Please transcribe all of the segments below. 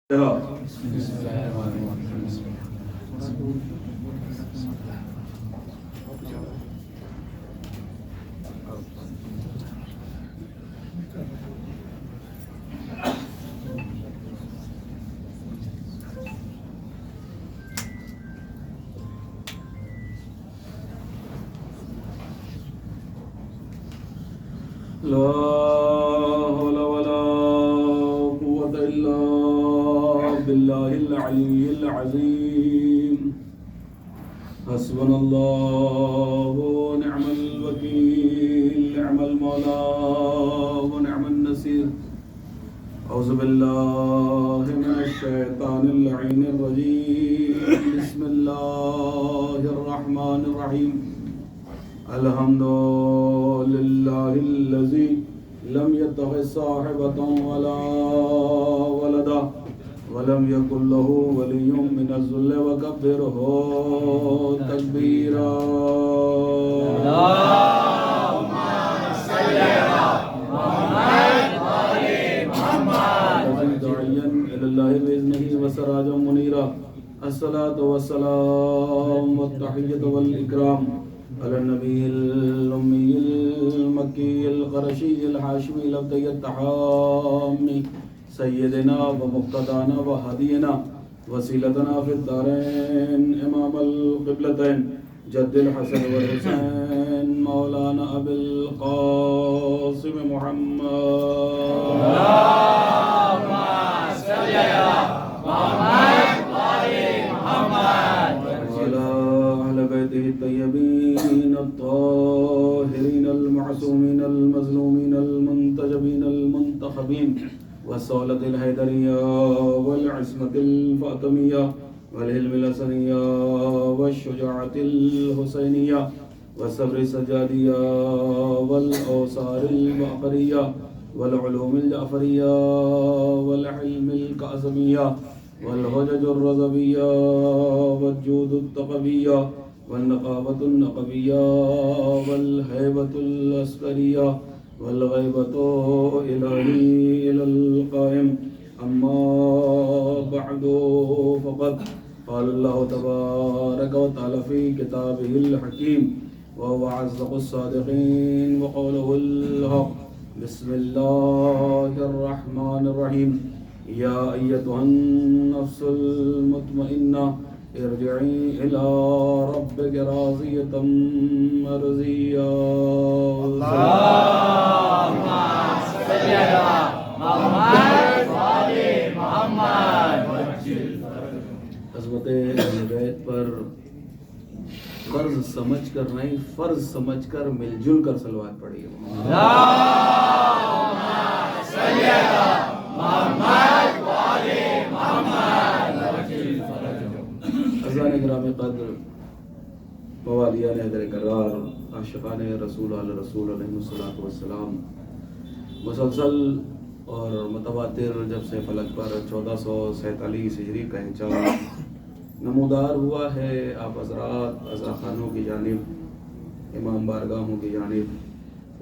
لا حول ولا قوة إلا بالله العلي العظيم. حسبنا الله ونعم الوكيل، نعم المولى ونعم النصير. أعوذ بالله من الشيطان اللعين الرجيم. بسم الله الرحمن الرحيم. الحمد لله الذي لم يتخذ صاحبة ولا ولدا ولم يكن له ولي من الذل وكبره تكبيرا. اللهم صل على محمد وآل محمد. داعيا إلى الله بإذنه وسراجا منيرا. الصلاة والسلام والتحية والإكرام على النبي الأمي المكي القرشي الحاشمي الأبدي التحامي سيدنا ومقتدانا وهدينا وسيلتنا في الدارين إمام القبلتين جد الحسن والحسين مولانا أبي القاسم محمد. اللهم صل على محمد وآل محمد وعلى أهل بيته الطيبين الطاهرين المعصومين المظلومين المنتجبين المنتخبين والصولة الحيدرية والعصمة الفاطمية والعلم الحسنية والشجاعة الحسينية والصبر السجادية والأوصار الباقرية والعلوم الجعفرية والحلم الكاظمية والهجج الرضوية والجود التقوية والنقابة النقبية والهيبة العسكرية والغيبة إلهي إلى القائم. أما بعد فقد قال الله تبارك وتعالى في كتابه الحكيم وهو أصدق الصادقين وقوله الحق. بسم الله الرحمن الرحيم. يا أيتها النفس المطمئنة ارجعي إلى ربك راضية مرضية. اللهم صل على محمد وآل محمد. عظمت اہل بیت پر قرض سمجھ کر نہیں، فرض سمجھ کر مل جل کر صلوات پڑھیے. اللهم صل على محمد وآل محمد. عزیزان گرامی قدر، موالیان حیدر کرار، عاشقان رسول علیہ الصلوۃ والسلام، مسلسل اور متواتر جب سے فلک پر 1447 ہجری کا انچار نمودار ہوا ہے، آپ حضرات عزا خانوں کی جانب، امام بارگاہوں کی جانب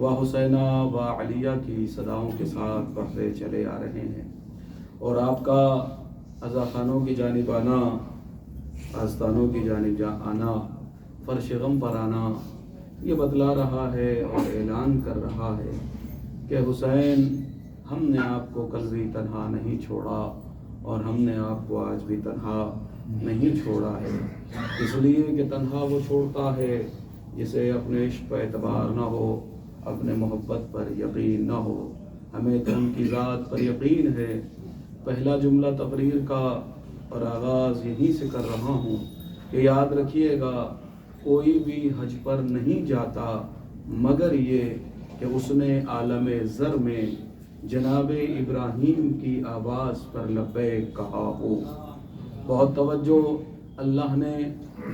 و حسینہ و علیہ کی صداؤں کے ساتھ پڑھتے چلے آ رہے ہیں، اور آپ کا عزا خانوں کی جانب آنا، آستانوں کی جانب آنا، فرش غم پر آنا، یہ بتلا رہا ہے اور اعلان کر رہا ہے کہ حسین، ہم نے آپ کو کل بھی تنہا نہیں چھوڑا اور ہم نے آپ کو آج بھی تنہا نہیں چھوڑا ہے. اس لیے کہ تنہا وہ چھوڑتا ہے جسے اپنے عشق پر اعتبار نہ ہو، اپنے محبت پر یقین نہ ہو. ہمیں تو ان کی ذات پر یقین ہے. پہلا جملہ تقریر کا اور آغاز یہیں سے کر رہا ہوں کہ یاد رکھیے گا، کوئی بھی حج پر نہیں جاتا مگر یہ کہ اس نے عالم زر میں جناب ابراہیم کی آواز پر لبیک کہا ہو. بہت توجہ، اللہ نے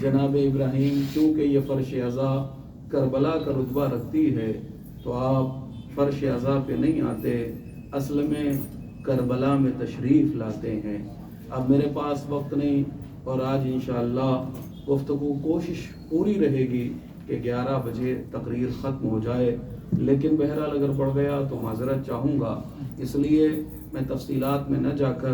جناب ابراہیم، چونکہ یہ فرش عزا کربلا کا رتبہ رکھتی ہے تو آپ فرش عزا پہ نہیں آتے، اصل میں کربلا میں تشریف لاتے ہیں. اب میرے پاس وقت نہیں اور آج انشاءاللہ گفتگو کوشش پوری رہے گی کہ 11 بجے تقریر ختم ہو جائے، لیکن بہرحال اگر پڑ گیا تو معذرت چاہوں گا. اس لیے میں تفصیلات میں نہ جا کر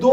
2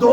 2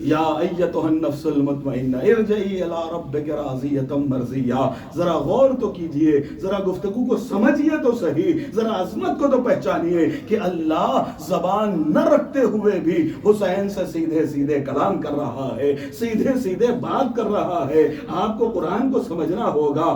یا ایتھا النفس المطمئنہ ارجعی الی ربک راضیۃ مرضیہ. ذرا غور تو کیجئے، ذرا گفتگو کو سمجھیے تو صحیح، ذرا عظمت کو تو پہچانیے کہ اللہ زبان نہ رکھتے ہوئے بھی حسین سے سیدھے سیدھے کلام کر رہا ہے، سیدھے سیدھے بات کر رہا ہے. آپ کو قرآن کو سمجھنا ہوگا،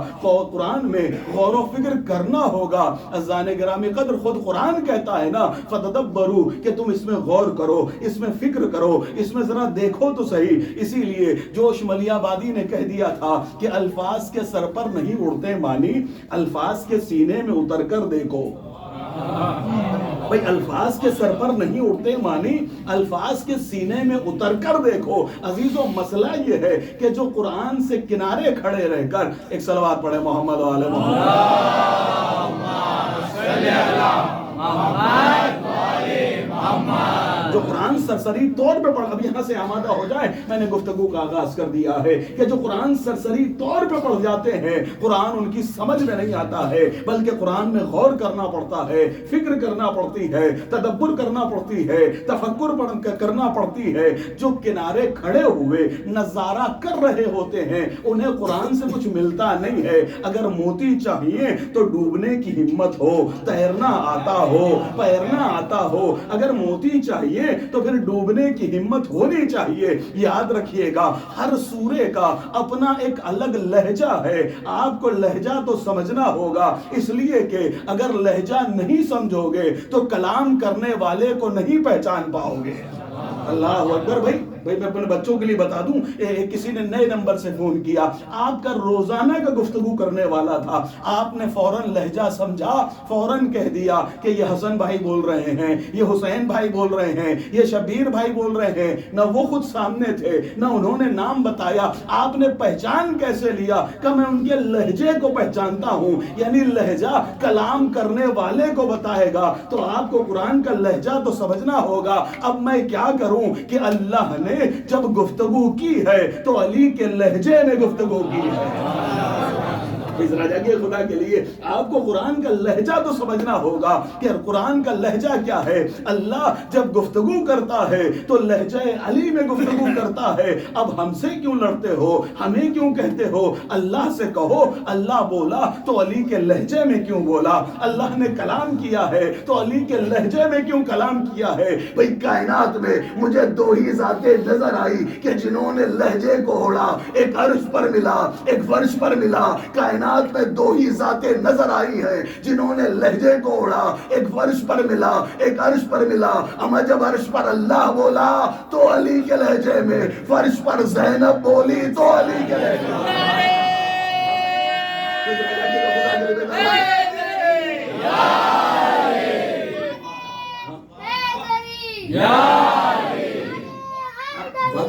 قرآن میں غور و فکر کرنا ہوگا. اذان گرامی قدر خود قرآن کہتا ہے نا فتدبروا، کہ تم اس میں غور کرو، اس میں فکر کرو، اس میں ذرا دیکھو تو صحیح. اسی لیے جوش ملی آبادی نے کہہ دیا تھا کہ الفاظ کے سر پر نہیں اڑتے مانی، الفاظ کے سینے میں اتر کر دیکھو. بھئی الفاظ کے سر پر نہیں اٹھتے مانی، الفاظ کے سینے میں اتر کر دیکھو. عزیزو مسئلہ یہ ہے کہ جو قرآن سے کنارے کھڑے رہ کر، ایک صلوات پڑھے محمد و آل محمد. جو قرآن سرسری طور پہ پڑھ، اب یہاں سے آمادہ ہو جائے، میں نے گفتگو کا آغاز کر دیا ہے کہ جو قرآن سرسری طور پہ پڑھ جاتے ہیں، قرآن ان کی سمجھ میں نہیں آتا ہے، بلکہ قرآن میں غور کرنا پڑتا ہے، فکر کرنا پڑتی ہے، تدبر کرنا پڑتی ہے، تفکر کرنا پڑتی ہے. جو کنارے کھڑے ہوئے نظارہ کر رہے ہوتے ہیں انہیں قرآن سے کچھ ملتا نہیں ہے. اگر موتی چاہیے تو ڈوبنے کی ہمت ہو، تیرنا آتا ہو، پیرنا آتا ہو. اگر موتی چاہیے تو پھر ڈوبنے کی ہمت ہونی چاہیے. یاد رکھیے گا ہر سورے کا اپنا ایک الگ لہجہ ہے. آپ کو لہجہ تو سمجھنا ہوگا، اس لیے کہ اگر لہجہ نہیں سمجھو گے تو کلام کرنے والے کو نہیں پہچان پاؤ گے. اللہ اکبر. بھائی میں اپنے بچوں کے لیے بتا دوں، کسی نے نئے نمبر سے فون کیا، آپ کا روزانہ کا گفتگو کرنے والا تھا، آپ نے فوراً لہجہ سمجھا، فوراً کہہ دیا کہ یہ حسن بھائی بول رہے ہیں، یہ حسین بھائی بول رہے ہیں، یہ شبیر بھائی بول رہے ہیں. نہ وہ خود سامنے تھے، نہ انہوں نے نام بتایا، آپ نے پہچان کیسے لیا؟ کہ میں ان کے لہجے کو پہچانتا ہوں. یعنی لہجہ کلام کرنے والے کو بتائے گا. تو آپ کو قرآن کا لہجہ تو سمجھنا ہوگا. اب میں کیا کروں کہ اللہ نے جب گفتگو کی ہے تو علی کے لہجے میں گفتگو کی ہے. اس راجہ کے خدا کے لیے آپ کو قرآن کا لہجہ تو سمجھنا ہوگا کہ قرآن کا لہجہ کیا ہے. اللہ جب گفتگو کرتا ہے تو لہجہ علی میں گفتگو کرتا ہے. اب ہم سے کیوں لڑتے ہو، ہمیں کیوں کہتے ہو؟ اللہ سے کہو اللہ بولا تو علی کے لہجے میں کیوں بولا؟ اللہ نے کلام کیا ہے تو علی کے لہجے میں کیوں کلام کیا ہے؟ بھئی کائنات میں مجھے دو ہی ذاتیں نظر آئی کہ جنہوں نے لہجے کو اوڑھا، ایک عرش پر ملا، ایک فرش پر ملا. کائنات میں دو ہی ذاتیں نظر آئی ہیں جنہوں نے لہجے کو اوڑھا، ایک فرش پر ملا، ایک عرش پر ملا. اما جب عرش پر اللہ بولا تو علی کے لہجے میں، فرش پر زینب بولی تو علی کے لہجے میں.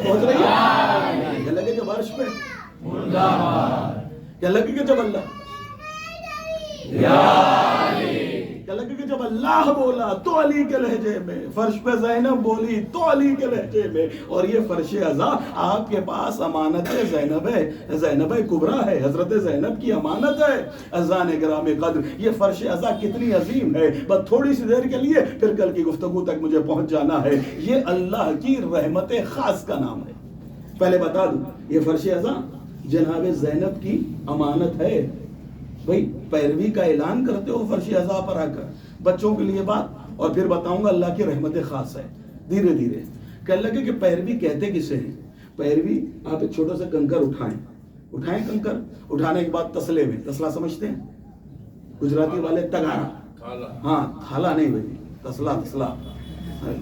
پہنچ رہی ہے؟ کیا لگے جب عرش پہ، کیا لگے کہ جب اللہ، کیا لگے کہ جب اللہ بولا تو علی کے لہجے میں، فرش پہ زینب بولی تو علی کے لہجے میں. اور یہ فرش عزا آپ کے پاس امانت زینب ہے، زینب کبریٰ ہے، حضرت زینب کی امانت ہے. اذان گرامی قدر یہ فرش عزا کتنی عظیم ہے. بس تھوڑی سی دیر کے لیے پھر کل کی گفتگو تک مجھے پہنچ جانا ہے. یہ اللہ کی رحمت خاص کا نام ہے. پہلے بتا دوں یہ فرش عزا جناب زینب کی امانت ہے. بھئی پیروی کا اعلان کرتے ہو فرش عزا پر آ کر. بچوں کے لیے بات اور پھر بتاؤں گا اللہ کی رحمت خاص ہے. دھیرے دھیرے کہنے لگے کہ پیروی کہتے کسے ہیں؟ پیروی آپ ایک چھوٹا سا کنکر اٹھائیں کنکر، اٹھانے کے بعد تسلے میں، تسلا سمجھتے ہیں گجراتی والے؟ تگارا، ہاں تھالا نہیں بھائی، تسلا،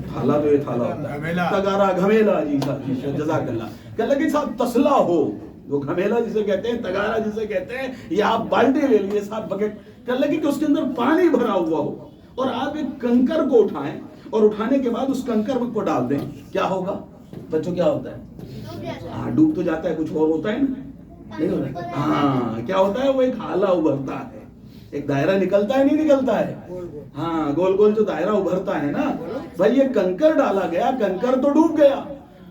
تھالا تو یہ تھالا ہوتا ہے، تگارا گھمیلا. جی صاحب جزاک اللہ. کہنے لگے صاحب تسلا ہو، وہ گھمیلا جسے کہتے ہیں، تگارا جسے کہتے ہیں، یہ آپ بالٹی لے لیے صاحب بکٹ. کہنے لگے کہ اس کے اندر پانی بھرا ہوا ہو اور آپ ایک کنکر کو اٹھائیں اور اٹھانے کے بعد اس کنکر کو ڈال دیں. کیا ہوگا بچوں؟ کیا ہوتا ہے؟ ہاں ڈوب تو جاتا ہے، کچھ اور ہوتا ہے نا؟ نہیں ہوتا. ہاں کیا ہوتا ہے؟ وہ ایک حالہ ابھرتا ہے، ایک دائرہ نکلتا ہے، نہیں نکلتا ہے؟ ہاں گول گول جو دائرہ ابھرتا ہے نا. بھائی یہ کنکر ڈالا گیا، کنکر تو ڈوب گیا.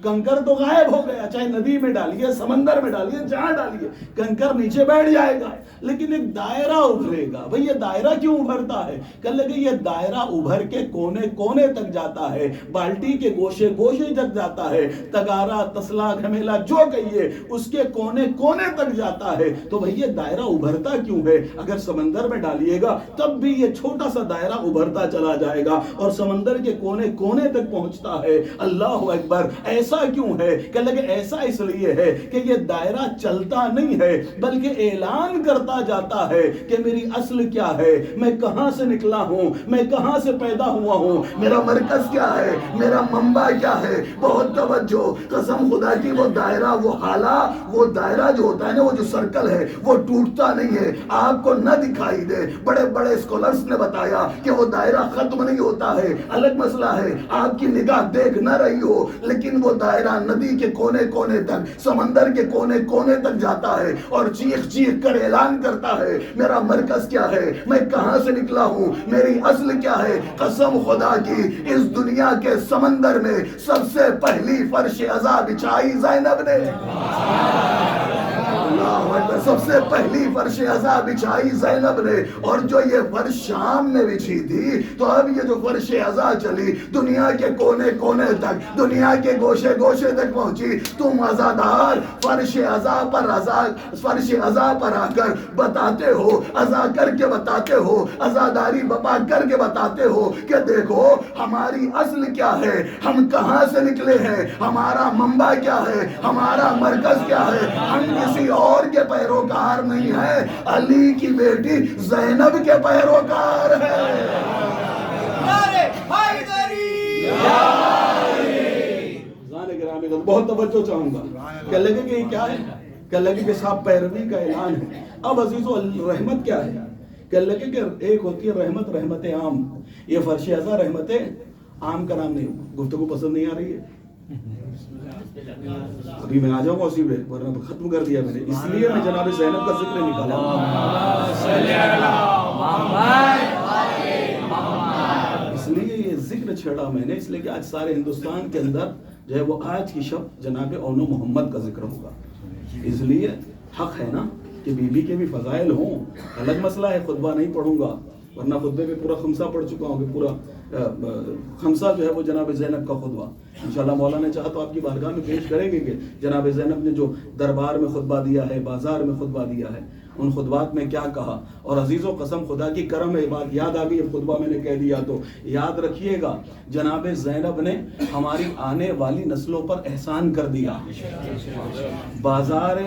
کنکر تو غائب ہو گیا، چاہے ندی میں ڈالیے، سمندر میں ڈالیے، جہاں ڈالیے کنکر نیچے بیٹھ جائے گا، لیکن ایک دائرہ ابھرے گا۔ بھئی یہ دائرہ کیوں ابھرتا ہے؟ کہنے لگے یہ دائرہ ابھر کے کونے کونے تک جاتا ہے، بالٹی کے گوشے گوشے تک جاتا ہے، تگارا تسلا گھمیلا جو کہیے اس کے کونے کونے تک جاتا ہے۔ تو بھئی یہ دائرہ ابھرتا کیوں ہے؟ اگر سمندر میں ڈالیے گا تب بھی یہ چھوٹا سا دائرہ ابھرتا چلا جائے گا اور سمندر کے کونے کونے تک پہنچتا ہے۔ اللہ اکبر! ایسا کیوں ہے؟ کہنے لگے ایسا اس لیے ہے کہ یہ دائرہ چلتا نہیں ہے بلکہ اعلان کرتا جاتا ہے کہ میری اصل کیا ہے، میں کہاں سے نکلا ہوں، میں کہاں سے پیدا ہوا ہوں، میرا مرکز کیا ہے، میرا منبع کیا ہے۔ بہت توجہ، قسم خدا کی وہ دائرہ، وہ حالہ، وہ دائرہ جو ہوتا ہے نا، وہ جو سرکل ہے وہ ٹوٹتا نہیں ہے، آپ کو نہ دکھائی دے۔ بڑے بڑے اسکالرز نے بتایا کہ وہ دائرہ ختم نہیں ہوتا ہے، الگ مسئلہ ہے آپ کی نگاہ دیکھ نہ رہی ہو، لیکن وہ دائرہ ندی کے کونے کونے تک، سمندر کے کونے کونے تک جاتا ہے اور چیخ چیخ کر اعلان کرتا ہے میرا مرکز کیا ہے، میں کہاں سے نکلا ہوں، میری اصل کیا ہے۔ قسم خدا کی اس دنیا کے سمندر میں سب سے پہلی فرش عزا بچھائی زینب نے، سب سے پہلی فرش عزا بچھائی زینب نے، اور جو یہ فرش شام میں بچھی تھی تو اب یہ جو فرش عزا چلی دنیا کے کونے کونے تک، دنیا کے گوشے گوشے تک پہنچی۔ تم عزادار فرش عزا پر آ کر بتاتے ہو، عزا کر کے بتاتے ہو، عزاداری بپا کر کے بتاتے ہو کہ دیکھو ہماری اصل کیا ہے، ہم کہاں سے نکلے ہیں، ہمارا منبع کیا ہے، ہمارا مرکز کیا ہے۔ ہم کسی اور کے پیروکار نہیں ہے، علی کی بیٹی زینب کے پیروکار ہے۔ بہت توجہ چاہوں گا کہ لگے کہ یہ کیا ہے، کہ لگے کہ صاحب پیروی کا اعلان ہے۔ اب عزیزو رحمت کیا ہے؟ کہ لگے کہ ایک ہوتی ہے رحمت، رحمت عام۔ یہ فرش عزا رحمت عام کا نام نہیں، گفتگو پسند نہیں آ رہی ہے، ابھی میں آ جاؤں گا اسی پہ، ورنہ ختم کر دیا میں نے، اس لیے میں جناب زینب کا ذکر نکالا۔ اس لیے یہ ذکر چھیڑا میں نے، اس لیے کہ آج سارے ہندوستان کے اندر جو ہے وہ آج کی شب جناب اونو محمد کا ذکر ہوگا، اس لیے حق ہے نا کہ بی بی کے بھی فضائل ہوں۔ الگ مسئلہ ہے خطبہ نہیں پڑھوں گا، ورنہ خطبے میں پورا خمسہ پڑھ چکا ہوں کہ پورا خمسہ جو ہے وہ جناب زینب کا خطبہ انشاءاللہ مولا نے چاہا تو آپ کی بارگاہ میں پیش کریں گے کہ جناب زینب نے جو دربار میں خطبہ دیا ہے، بازار میں خطبہ دیا ہے، ان خطبات میں کیا کہا۔ اور عزیزو قسم خدا کی کرم ہے، بات یاد آ گئی، اب خطبہ میں نے کہہ دیا تو یاد رکھیے گا، جناب زینب نے ہماری آنے والی نسلوں پر احسان کر دیا۔ بازار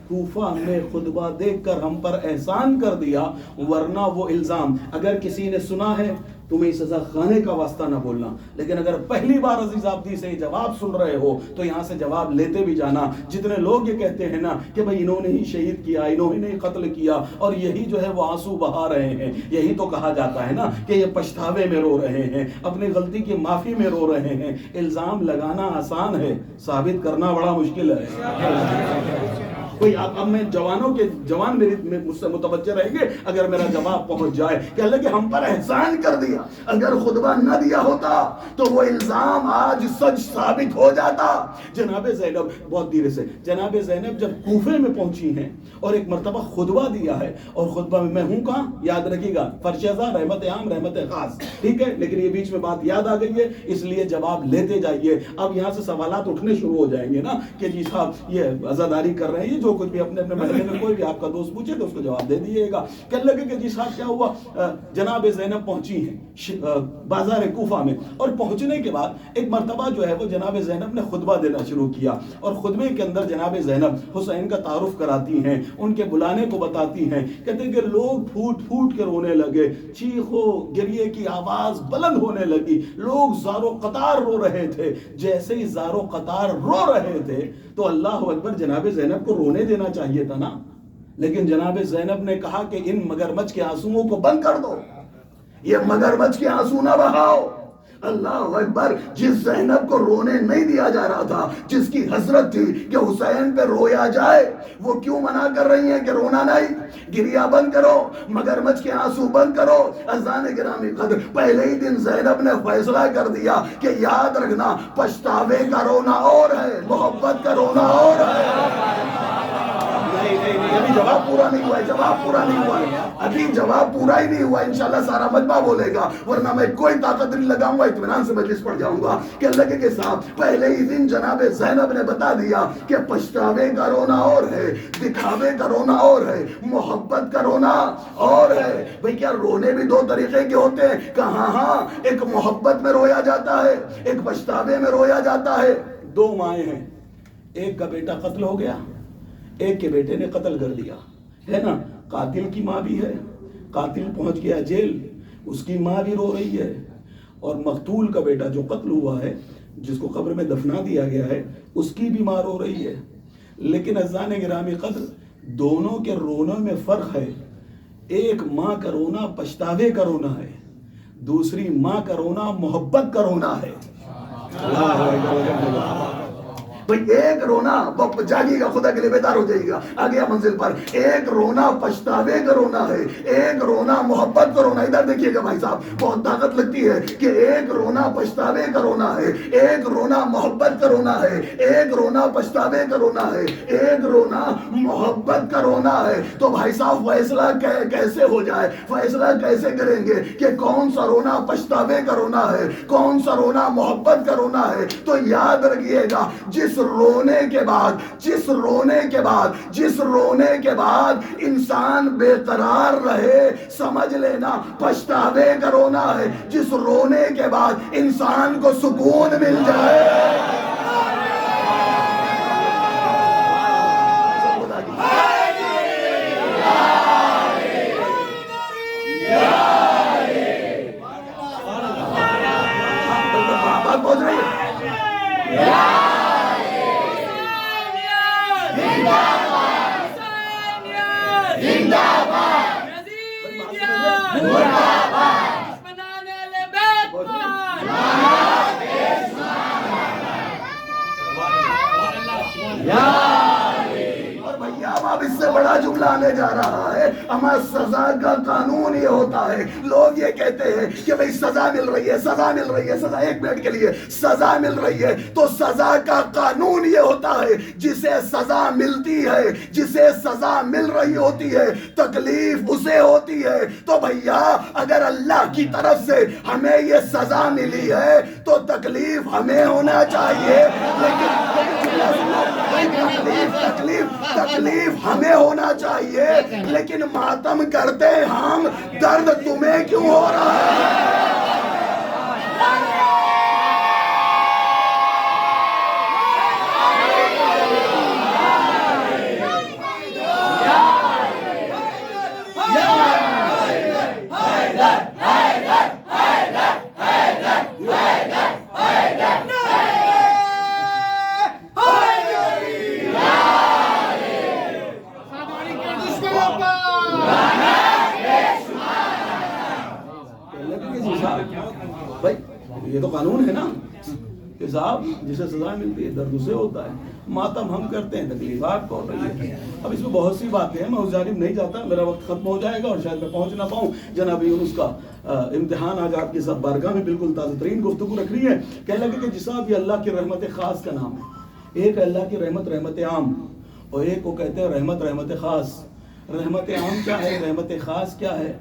کوفہ میں خطبہ دیکھ کر ہم پر احسان کر دیا، ورنہ وہ الزام اگر کسی نے سنا ہے تمہیں سزا خانے کا واسطہ نہ بولنا، لیکن اگر پہلی بار عزیز آبدی سے جواب سن رہے ہو تو یہاں سے جواب لیتے بھی جانا۔ جتنے لوگ یہ کہتے ہیں نا کہ بھئی انہوں نے ہی شہید کیا، انہوں نے ہی قتل کیا، اور یہی جو ہے وہ آنسو بہا رہے ہیں، یہی تو کہا جاتا ہے نا کہ یہ پچھتاوے میں رو رہے ہیں، اپنی غلطی کی معافی میں رو رہے ہیں۔ الزام لگانا آسان ہے، ثابت کرنا بڑا مشکل ہے۔ کوئی اب میں جوان میری مجھ سے متوجہ رہیں گے اگر میرا جواب پہنچ جائے کہ اللہ کہ ہم پر احسان کر دیا۔ اگر خطبہ نہ دیا ہوتا تو وہ الزام آج سچ ثابت ہو جاتا۔ جناب زینب بہت دیر سے، جناب زینب جب کوفے میں پہنچی ہیں اور ایک مرتبہ خطبہ دیا ہے، اور خطبہ میں ہوں کہاں یاد رکھیے گا، فرش عزا، رحمت عام، رحمت خاص، ٹھیک ہے، لیکن یہ بیچ میں بات یاد آ گئی ہے اس لیے جواب لیتے جائیے۔ اب یہاں سے سوالات اٹھنے شروع ہو جائیں گے نا کہ جی صاحب یہ عزاداری کر رہے ہیں، جو کچھ بھی اپنے محلے میں کوئی بھی آپ کا دوست پوچھے تو اس کو جواب دے دیجیے گا۔ کہنے لگے کہ جی صاحب کیا ہوا، جناب زینب پہنچی ہیں بازار کوفہ میں، اور پہنچنے کے بعد ایک مرتبہ جو ہے وہ جناب زینب نے خطبہ دینا شروع کیا، اور خطبے کے اندر جناب زینب حسین کا تعارف کراتی ہیں، ان کے بلانے کو بتاتی ہیں، کہتے ہیں کہ لوگ پھوٹ پھوٹ کے رونے لگے، چیخو گریے کی آواز بلند ہونے لگی، لوگ زارو قطار رو رہے تھے۔ جیسے ہی زارو قطار رو رہے تھے تو اللہ اکبر، جناب زینب کو رونے دینا چاہیے تھا نا، لیکن جناب زینب نے کہا کہ ان مگرمچھ کے آنسوؤں کو بند کر دو، یہ مگرمچھ کے آنسو نہ بہاؤ۔ اللہ اکبر. جس زینب کو رونے نہیں دیا جا رہا تھا, جس کی حسرت تھی کہ حسین پہ رویا جائے, وہ کیوں منع کر رہی ہیں کہ رونا نہیں, گریا بند کرو, مگرمچھ کے آنسو بند کرو. عزیزان گرامی قدر, پہلے ہی دن زینب نے فیصلہ کر دیا کہ یاد رکھنا پچھتاوے کا رونا اور ہے, محبت کا رونا اور ہے. نہیں, ابھی جواب پورا نہیں ہوا ہے, جواب پورا نہیں ہوا ہے, ابھی جواب پورا ہی نہیں ہوا. انشاءاللہ سارا مجمع بولے گا, ورنہ میں کوئی طاقت نہیں لگاؤں گا, اطمینان سے مجلس پڑھ جاؤں گا. کہ اللہ کے صاحب پہلے ہی دن جناب زینب نے بتا دیا کہ پچھتاوے کا رونا اور ہے, دکھاوے کا رونا اور ہے, محبت کا رونا اور ہے. بھئی کیا رونے بھی دو طریقے کے ہوتے ہیں؟ کہاں, ہاں, ایک محبت میں رویا جاتا ہے, ایک پچھتاوے میں رویا جاتا ہے. دو مائیں ہیں, ایک کا بیٹا قتل ہو گیا, ایک کے بیٹے نے قتل کر دیا, ہے نا. قاتل کی ماں بھی ہے, قاتل پہنچ گیا جیل, اس کی ماں بھی رو رہی ہے, اور مقتول کا بیٹا جو قتل ہوا ہے, جس کو قبر میں دفنا دیا گیا ہے, اس کی بھی ماں رو رہی ہے. لیکن عزیزان گرامی قدر, دونوں کے رونے میں فرق ہے. ایک ماں کا رونا پچھتاوے کا رونا ہے, دوسری ماں کا رونا محبت کا رونا ہے. بھئی ایک رونا جاگیے گا, خدا کے لیے بیدار ہو جائے گا, آ گیا منزل پر. ایک رونا پچھتاوے کا رونا ہے, ایک رونا محبت کا رونا. ادھر دیکھیے گا بھائی صاحب, بہت طاقت لگتی ہے کہ ایک رونا پچھتاوے کا رونا ہے, ایک رونا محبت کا رونا ہے, ایک رونا پچھتاوے کا رونا ہے, ایک رونا محبت کا رونا ہے. تو بھائی صاحب فیصلہ کیسے ہو جائے, فیصلہ کیسے کریں گے کہ کون سا رونا پچھتاوے کا رونا ہے, کون سا رونا محبت کا رونا ہے؟ تو یاد رکھیے گا, جس رونے کے بعد انسان بے قرار رہے, سمجھ لینا پچھتاوے کا رونا ہے. جس رونے کے بعد انسان کو سکون مل جائے, بات پہنچ رہی ہے. اب اس سے بڑا جملہ آنے جا رہا ہے. ہمارا سزا کا قانون یہ ہوتا ہے, لوگ یہ کہتے ہیں کہ بھئی سزا مل رہی ہے, سزا مل رہی ہے, سزا, ایک منٹ کے لیے, سزا مل رہی ہے. تو سزا کا قانون یہ ہوتا ہے, جسے سزا ملتی ہے, جسے سزا مل رہی ہوتی ہے, تکلیف اسے ہوتی ہے. تو بھیا اگر اللہ کی طرف سے ہمیں یہ سزا ملی ہے تو تکلیف ہمیں ہونا چاہیے, تکلیف ہمیں ہونا چاہیے. لیکن ماتم کرتے ہم, درد تمہیں کیوں ہو رہا ہے؟ بھائی یہ تو قانون ہے نا کہ صاحب جسے سزا ملتی ہے درد اسے ہوتا ہے, ماتم ہم کرتے ہیں, تکلیفات کو رہی ہے. اب اس میں بہت سی باتیں ہیں, میں اس جانب نہیں جاتا, میرا وقت ختم ہو جائے گا اور شاید میں پہنچ نہ پاؤں. جناب یونس کا امتحان آج آپ کے ساتھ بارگاہ میں بالکل تازہ ترین گفتگو رکھ رہی ہے. کہنے لگے کہ جساب یہ اللہ کی رحمت خاص کا نام ہے. ایک اللہ کی رحمت رحمت عام, اور ایک کو کہتے ہیں رحمت رحمت خاص. رحمت عام کیا ہے, رحمت خاص کیا ہے؟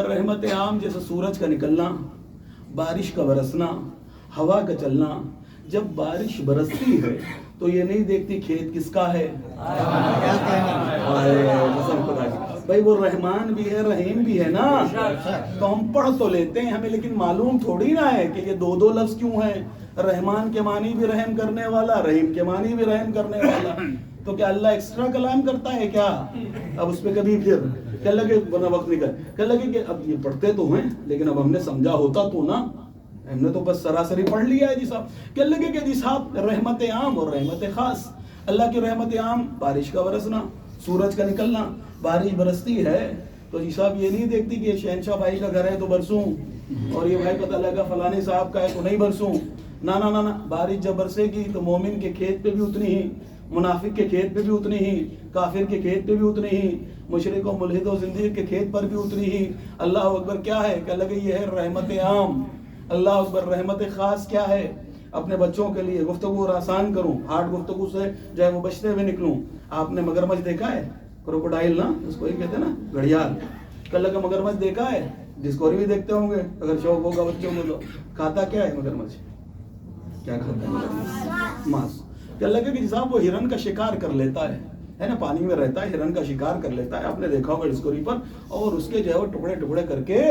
رحمت عام جیسے سورج کا نکلنا, بارش کا برسنا, ہوا کا چلنا. جب بارش برستی ہے تو یہ نہیں دیکھتی کھیت کس کا ہے, بھائی وہ رحمان بھی ہے, رحیم بھی ہے نا. تو ہم پڑھ تو لیتے ہیں ہمیں, لیکن معلوم تھوڑی نہ ہے کہ یہ دو دو لفظ کیوں ہیں. رحمان کے معنی بھی رحم کرنے والا, رحیم کے معنی بھی رحم کرنے والا. تو کیا اللہ ایکسٹرا کلام کرتا ہے کیا؟ اب اس پہ کبھی پھر کہنے لگے ورنہ وقت نکل, کہنے لگے کہ اب یہ پڑھتے تو ہیں لیکن اب ہم نے سمجھا ہوتا تو نا, ہم نے تو بس سراسری پڑھ لیا ہے جی صاحب. کہنے لگے کہ جی صاحب رحمت عام اور رحمت خاص. اللہ کی رحمت عام بارش کا برسنا, سورج کا نکلنا. بارش برستی ہے تو جی صاحب یہ نہیں دیکھتی کہ شہنشاہ بھائی کا گھر ہے تو برسوں, اور یہ بھائی پتہ لگا فلانے صاحب کا ہے تو نہیں برسوں، نہ نہ نہ، بارش جب برسے گی تو مومن کے کھیت پہ بھی اتنی ہی، منافق کے کھیت پہ بھی اتنی ہی، کافر کے کھیت پہ بھی اتنی ہی، مشرک و ملحد و زندیق کے کھیت پر بھی اتنی ہی۔ اللہ اکبر کیا ہے کہ لگے یہ ہے رحمت عام۔ اللہ اکبر رحمت خاص کیا ہے؟ اپنے بچوں کے لیے گفتگو اور آسان کروں، ہارڈ گفتگو سے جو ہے وہ بچتے ہوئے نکلوں۔ آپ نے مگرمچھ دیکھا ہے؟ کروکوڈائل نا، اس کو ہی کہتے ہیں نا، گھڑیال۔ کل کا مگرمچھ دیکھا ہے؟ ڈسکوری بھی دیکھتے ہوں گے اگر شوق ہوگا بچوں کو تو۔ کھاتا کیا ہے مگرمچھ؟ کیا کھاتا ہے مگرمچھ؟ ماس۔ کہ لگے کہ صاحب وہ ہرن کا شکار کر لیتا ہے نا، پانی میں رہتا ہے، ہرن کا شکار کر لیتا ہے، آپ نے دیکھا ہوگا ڈسکوری پر، اور اس کے جو ہے وہ ٹکڑے ٹکڑے کر کے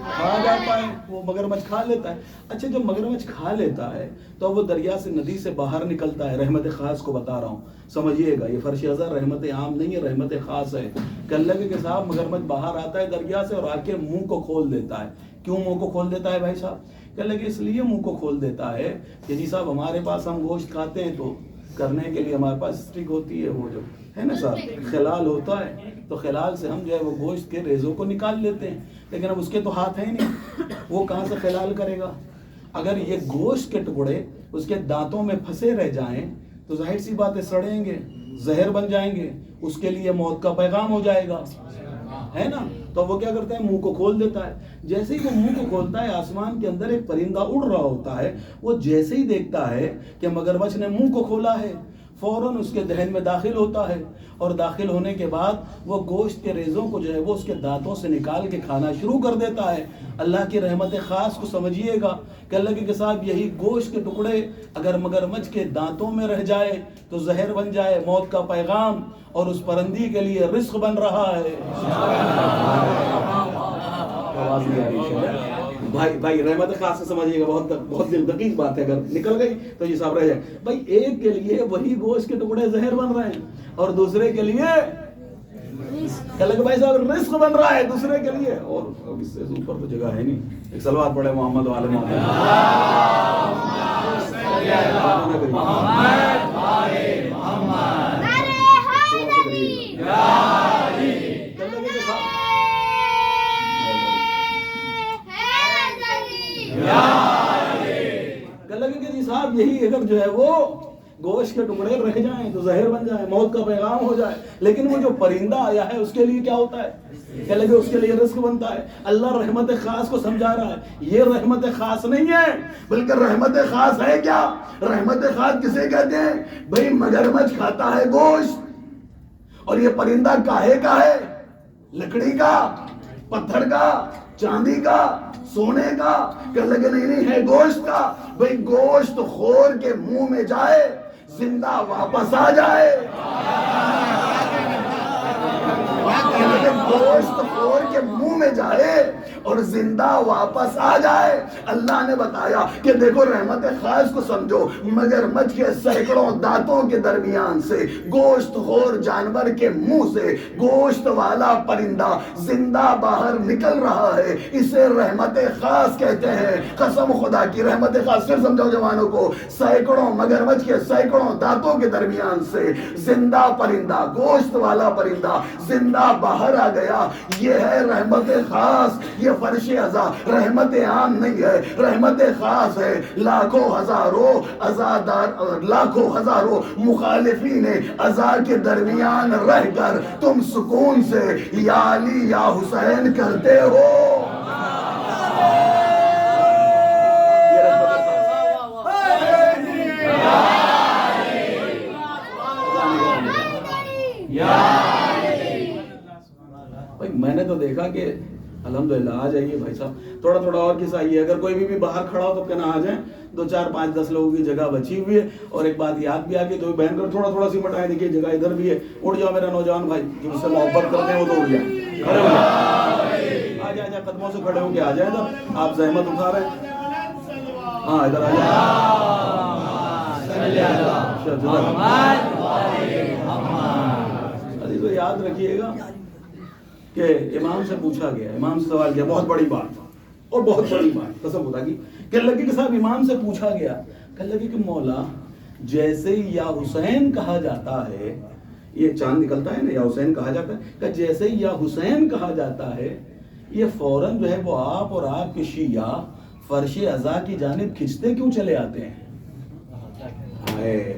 کھا جاتا ہے، وہ مگرمچھ کھا لیتا ہے۔ اچھا جب مگرمچھ کھا لیتا ہے تو وہ دریا سے ندی سے باہر نکلتا ہے، رحمت خاص کو بتا رہا ہوں سمجھیے گا، یہ فرش ازر رحمت عام نہیں ہے، رحمت خاص ہے۔ کہ اللہ کے صاحب مگرمچھ باہر آتا ہے دریا سے اور آ کے منہ کو کھول دیتا ہے۔ کیوں منہ کو کھول دیتا ہے بھائی صاحب؟ کہ اللہ اس لیے منہ کو کھول دیتا ہے کہ جی صاحب ہمارے پاس ہم گوشت کھاتے ہیں تو کرنے کے لیے ہمارے پاس اسٹک ہوتی ہے، وہ جو ہے نا صاحب خلال ہوتا ہے، تو خلال سے ہم جو ہے وہ گوشت کے ریزوں کو نکال لیتے ہیں، لیکن اب اس کے تو ہاتھ ہیں نہیں، وہ کہاں سے خلال کرے گا؟ اگر یہ گوشت کے ٹکڑے اس کے دانتوں میں پھنسے رہ جائیں تو ظاہر سی باتیں سڑیں گے، زہر بن جائیں گے، اس کے لیے موت کا پیغام ہو جائے گا، ہے نا؟ تو وہ کیا کرتا ہے؟ منہ کو کھول دیتا ہے۔ جیسے ہی وہ منہ کو کھولتا ہے، آسمان کے اندر ایک پرندہ اڑ رہا ہوتا ہے، وہ جیسے ہی دیکھتا ہے کہ مگرمچھ نے منہ کو کھولا ہے، فوراً اس کے دہن میں داخل ہوتا ہے، اور داخل ہونے کے بعد وہ گوشت کے ریزوں کو جو ہے وہ اس کے دانتوں سے نکال کے کھانا شروع کر دیتا ہے۔ اللہ کی رحمت خاص کو سمجھیے گا کہ اللہ کے صاحب یہی گوشت کے ٹکڑے اگر مگرمچھ کے دانتوں میں رہ جائے تو زہر بن جائے، موت کا پیغام، اور اس پرندی کے لیے رزق بن رہا ہے۔ بھائی رحمت خاص سے سمجھیے گا، بہت دل دقیق بات ہے، اگر نکل گئی تو یہ صاحب رہ جائے۔ بھائی ایک کے لیے وہی گوشت کے ٹکڑے زہر بن رہے ہیں اور دوسرے کے لیے بھائی صاحب رزق بن رہا ہے دوسرے کے لیے، اور اس سے اوپر تو جگہ ہے نہیں۔ ایک صلوات پڑھے محمد وعلی محمد۔ صاحب یہی اگر جو ہے وہ گوشت کے ٹکڑے رہ جائیں تو زہر بن جائے، موت کا پیغام ہو جائے، لیکن وہ جو پرندہ آیا ہے اس کے لیے کیا ہوتا ہے؟ کہ لگے اس کے لیے رزق بنتا ہے۔ اللہ رحمت خاص کو سمجھا رہا ہے، یہ رحمت خاص نہیں ہے بلکہ رحمت خاص ہے کیا؟ رحمت خاص کسے کہتے ہیں؟ بھئی مگرمچھ کھاتا ہے گوشت، اور یہ پرندہ کاہے کا ہے؟ لکڑی کا، پتھر کا، چاندی کا، سونے کا؟ کہ لگے نہیں ہے گوشت کا۔ بھئی گوشت خور کے منہ میں جائے، زندہ واپس آ جائے۔ گوشت خور کے منہ میں جائے اور زندہ واپس آ جائے۔ اللہ نے بتایا کہ دیکھو رحمت خاص کو سمجھو، مگرمچھ کے سینکڑوں دانتوں کے درمیان سے، گوشت خور جانور کے منہ سے گوشت والا پرندہ زندہ باہر نکل رہا ہے، اسے رحمت خاص کہتے ہیں۔ قسم خدا کی رحمت خاص، پھر سمجھو جوانوں کو، سینکڑوں مگرمچھ کے سینکڑوں دانتوں کے درمیان سے زندہ پرندہ، گوشت والا پرندہ زندہ باہر آ گیا، یہ ہے رحمت خاص۔ یہ فرش ازا رحمت عام نہیں ہے، رحمت خاص ہے۔ لاکھوں ہزاروں مخالفین ازا کے درمیان رہ کر تم سکون سے یا علی یا حسین کرتے ہو۔ میں نے تو دیکھا کہ الحمدللہ آ جائیے بھائی صاحب، تھوڑا تھوڑا اور کس آئیے، اگر کوئی بھی باہر کھڑا ہو تو کہنا آ جائیں، 2 4 5 10 لوگوں کی جگہ بچی ہوئی ہے۔ اور ایک بات یاد بھی آ گئی، تو بہن کر تھوڑا تھوڑا سی مٹائیں، دیکھیے جگہ ادھر بھی ہے، اڑ جاؤ میرا نوجوان بھائی جو اس سے محبت کرتے ہیں وہ تو اڑ جائیں، کھڑے ہو جائیں، آ جائیں، قدموں سے کھڑے ہو کے آ جائیں ادھر، آپ زحمت اٹھا رہے ہیں، ہاں ادھر آ جائیں۔ تو یاد رکھیے گا کہ امام سے پوچھا گیا، امام سے سوال کیا، بہت بڑی بات اور بہت بڑی بات قسم خدا کی، کہ اللہ کے صاحب امام سے پوچھا گیا کہ اللہ کہ مولا جیسے یا حسین کہا جاتا ہے، یہ چاند نکلتا ہے نا، یا حسین کہا جاتا ہے، کہ جیسے یا حسین کہا جاتا ہے، یہ فوراً جو ہے وہ آپ اور آپ کے شیعہ فرش عزا کی جانب کھنچتے کیوں چلے آتے ہیں؟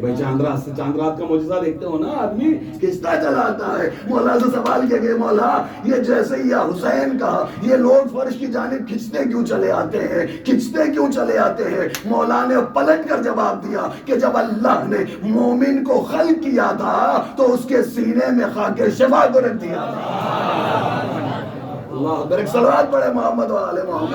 بھائی چاند رات کا معجزہ دیکھتے ہو نا، آدمی کھنچتا چلا آتا ہے. مولا سے سوال کیا کہ مولا یہ جیسے ہی یا حسین کہا یہ لوگ فرش کی جانب کھنچتے کیوں چلے آتے ہیں، کھنچتے کیوں چلے آتے ہیں؟ مولا نے پلٹ کر جواب دیا کہ جب اللہ نے مومن کو خلق کیا تھا تو اس کے سینے میں خاک شفا کو رکھ دیا تھا. اللہ اکبر. ایک صلوات پڑھے محمد و آل محمد.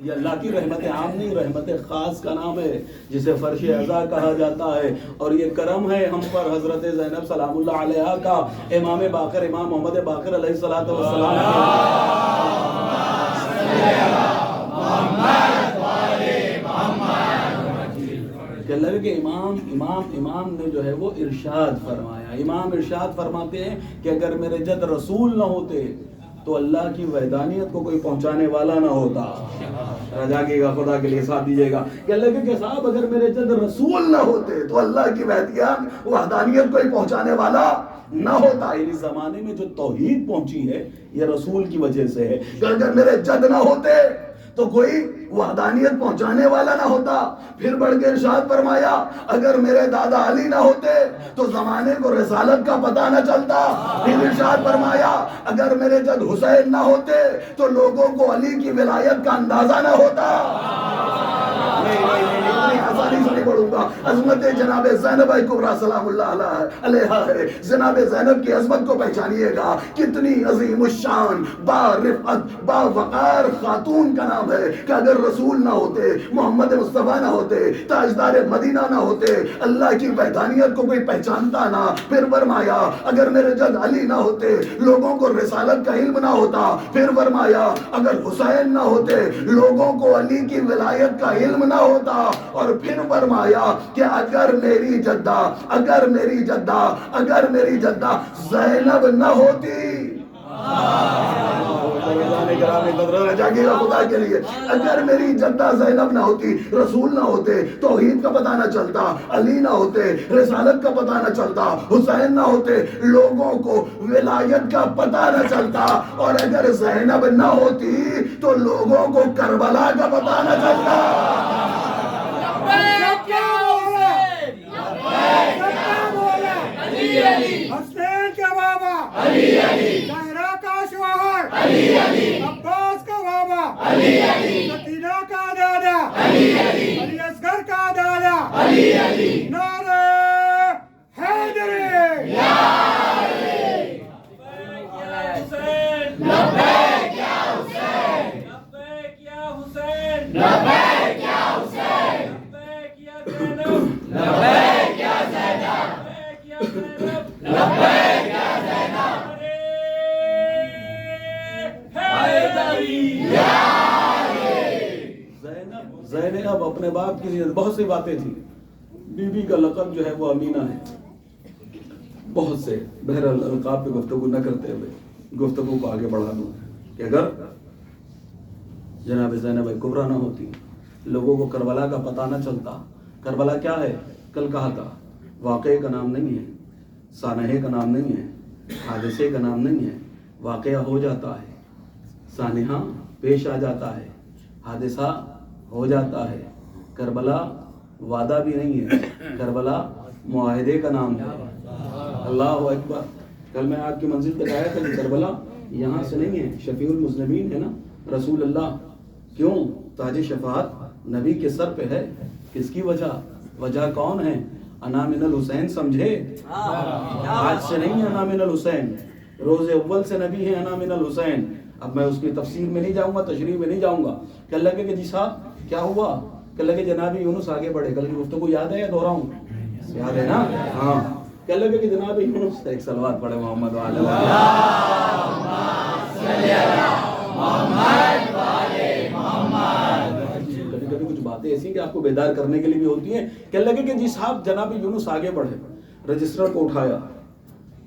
یہ اللہ کی رحمت عام نہیں، رحمت خاص کا نام ہے جسے فرش عزا کہا جاتا ہے. اور یہ کرم ہے ہم پر حضرت زینب سلام اللہ علیہا کا، امام باقر امام محمد باقر علیہ الصلوۃ والسلام. کہ اللہ کے امام نے جو ہے وہ ارشاد فرمایا. امام ارشاد فرماتے ہیں کہ اگر میرے جد رسول نہ ہوتے تو اللہ کی وحدانیت کو کوئی پہنچانے والا نہ ہوتا. رجا کے گا خدا کے لیے ساتھ دیجیے گا کہ اللہ کے صاحب اگر میرے جد رسول نہ ہوتے تو اللہ کی وحدانیت کوئی پہنچانے والا نہ ہوتا. اس زمانے میں جو توحید پہنچی ہے یہ رسول کی وجہ سے ہے. کہ اگر میرے جد نہ ہوتے تو کوئی وحدانیت پہنچانے والا نہ ہوتا. پھر بڑھ کے ارشاد فرمایا اگر میرے دادا علی نہ ہوتے تو زمانے کو رسالت کا پتہ نہ چلتا. پھر ارشاد فرمایا اگر میرے جد حسین نہ ہوتے تو لوگوں کو علی کی ولایت کا اندازہ نہ ہوتا. اتنی آسانی سے نہیں پڑھوں گا. عظمت جناب زینب کبریٰ سلام اللہ علیہا ہے. جناب زینب کی عظمت کو پہچانیے گا. کتنی عظیم الشان با رفعت با وقار خاتون کا نام ہے کہ اگر رسول نہ ہوتے، محمد مصطفیٰ نہ ہوتے، تاجدار مدینہ نہ ہوتے، اللہ کی وحدانیت کو کوئی پہچانتا نہ. پھر فرمایا اگر میرے جد علی نہ ہوتے لوگوں کو رسالت کا علم نہ ہوتا. پھر فرمایا اگر حسین نہ ہوتے لوگوں کو علی کی ولایت کا علم نہ ہوتا. اور پھر فرمایا کہ اگر میری جدہ زینب نہ ہوتی. خدا کے لیے اگر میری جدہ زینب نہ ہوتی، رسول نہ ہوتے، توحید کا پتہ نہ چلتا، علی نہ ہوتے، رسالت کا پتہ نہ چلتا، حسین نہ ہوتے، لوگوں کو ولایت کا پتہ نہ چلتا. اور اگر زینب نہ ہوتی تو لوگوں کو کربلا کا پتہ نہ چلتا. حسین کا بابا زہرا کا شوہر عباس کا بابا سکینہ کا دادا علی اصغر کا دادا نعرہ حیدری. لبیک یا حسین، لبیک یا حسین، لبیک یا حسین، لبیک یا زینب، لبیک یا زینب، لبیک یا زینب. زینب اپنے باپ کی بہت سی باتیں تھیں. بی بی کا لقب جو ہے وہ امینہ ہے. بہت سے بہرحال القاب پہ گفتگو نہ کرتے ہوئے گفتگو کو آگے بڑھا دوں کہ اگر جناب زینب کبریٰ نہ ہوتی، لوگوں کو کربلا کا پتہ نہ چلتا. کربلا کیا ہے؟ کل کہا تھا واقعے کا نام نہیں ہے، سانحے کا نام نہیں ہے، حادثے کا نام نہیں ہے. واقعہ ہو جاتا ہے، سانحہ پیش آ جاتا ہے، حادثہ ہو جاتا ہے. کربلا وعدہ بھی نہیں ہے، کربلا معاہدے کا نام ہے. اللہ اکبر. کل میں آپ کی منزل تک آیا تھا کہ کربلا یہاں سے نہیں ہے، شفیع المذنبین ہے نا رسول اللہ. کیوں؟ تاج شفاعت نبی کے سر پہ ہے. کس کی وجہ کون ہے؟ انا من الحسین. سمجھے؟ آج سے نہیں ہے انا من الحسین، روز اول سے نبی ہے انا من الحسین. اب میں اس کی تفسیر میں نہیں جاؤں گا، تشریح میں نہیں جاؤں گا. کہ اللہ کے جی صاحب کیا ہوا؟ کہ اللہ کے جناب یونس آگے بڑھے. کل کی گفتگو یاد ہے یا دہراؤں؟ یاد ہے نا؟ ہاں. کہ اللہ کے جناب یونس ایک صلوات پڑھے محمد وعلی کبھی کچھ باتیں ایسی کہ آپ کو بیدار کرنے کے لیے بھی ہوتی ہیں. کہ اللہ کے جی صاحب جناب یونس آگے بڑھے. رجسٹر کو اٹھایا،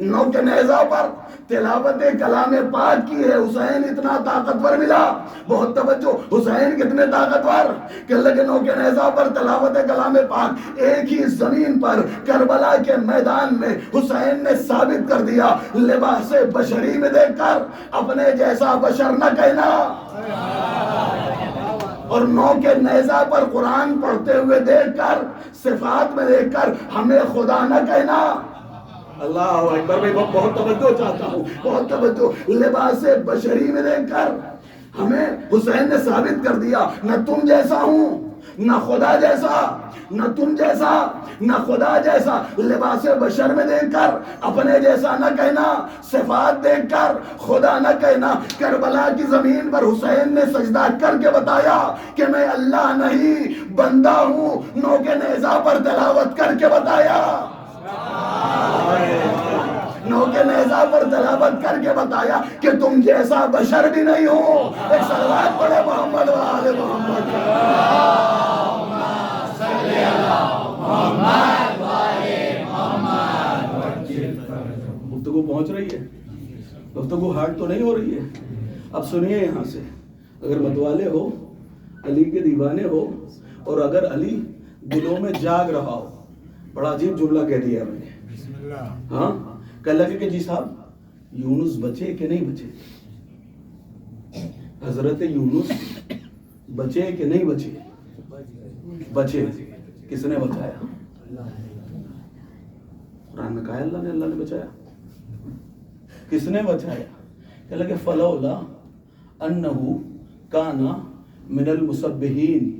نو کے نیزہ پر تلاوت کلام پاک کی ہے. حسین اتنا طاقتور ملا. بہت توجہ, حسین کتنے طاقتور کہ اللہ کے نو کے نیزہ پر تلاوت کلام پاک ایک ہی زمین پر کربلا کے میدان میں حسین نے ثابت کر دیا. لباس بشری میں دیکھ کر اپنے جیسا بشر نہ کہنا, اور نو کے نیزہ پر قرآن پڑھتے ہوئے دیکھ کر, صفات میں دیکھ کر ہمیں خدا نہ کہنا. اللہ اکبر. میں بہت توجہ چاہتا ہوں, بہت توجہ. لباس بشری میں دیکھ کر ہمیں حسین نے ثابت کر دیا, نہ تم جیسا ہوں, نہ خدا جیسا, نہ تم جیسا, نہ خدا جیسا. لباس بشر میں دیکھ کر اپنے جیسا نہ کہنا, صفات دیکھ کر خدا نہ کہنا. کربلا کی زمین پر حسین نے سجدہ کر کے بتایا کہ میں اللہ نہیں بندہ ہوں. نو کے نیزہ پر تلاوت کر کے بتایا, نو کے نیزہ پر تلاوت کر کے بتایا کہ تم جیسا بشر بھی نہیں ہو. ایک صلوات پڑھے محمد و آل محمد. گفتگو پہنچ رہی ہے, گفتگو ہارڈ تو نہیں ہو رہی ہے. اب سنیے یہاں سے, اگر متوالے ہو, علی کے دیوانے ہو, اور اگر علی دلوں میں جاگ رہا ہو. بڑا عجیب جملہ کہہ دیا میں نے. ہاں, کہنے لگے کہ جی صاحب یونس بچے کہ نہیں بچے, حضرت یونس بچے کہ نہیں بچے؟ بچے. کس نے بچایا؟ قرآن میں کہا اللہ نے بچایا. کس نے بچایا؟ کہ لگے فلولا انہو کانا من المسبحین.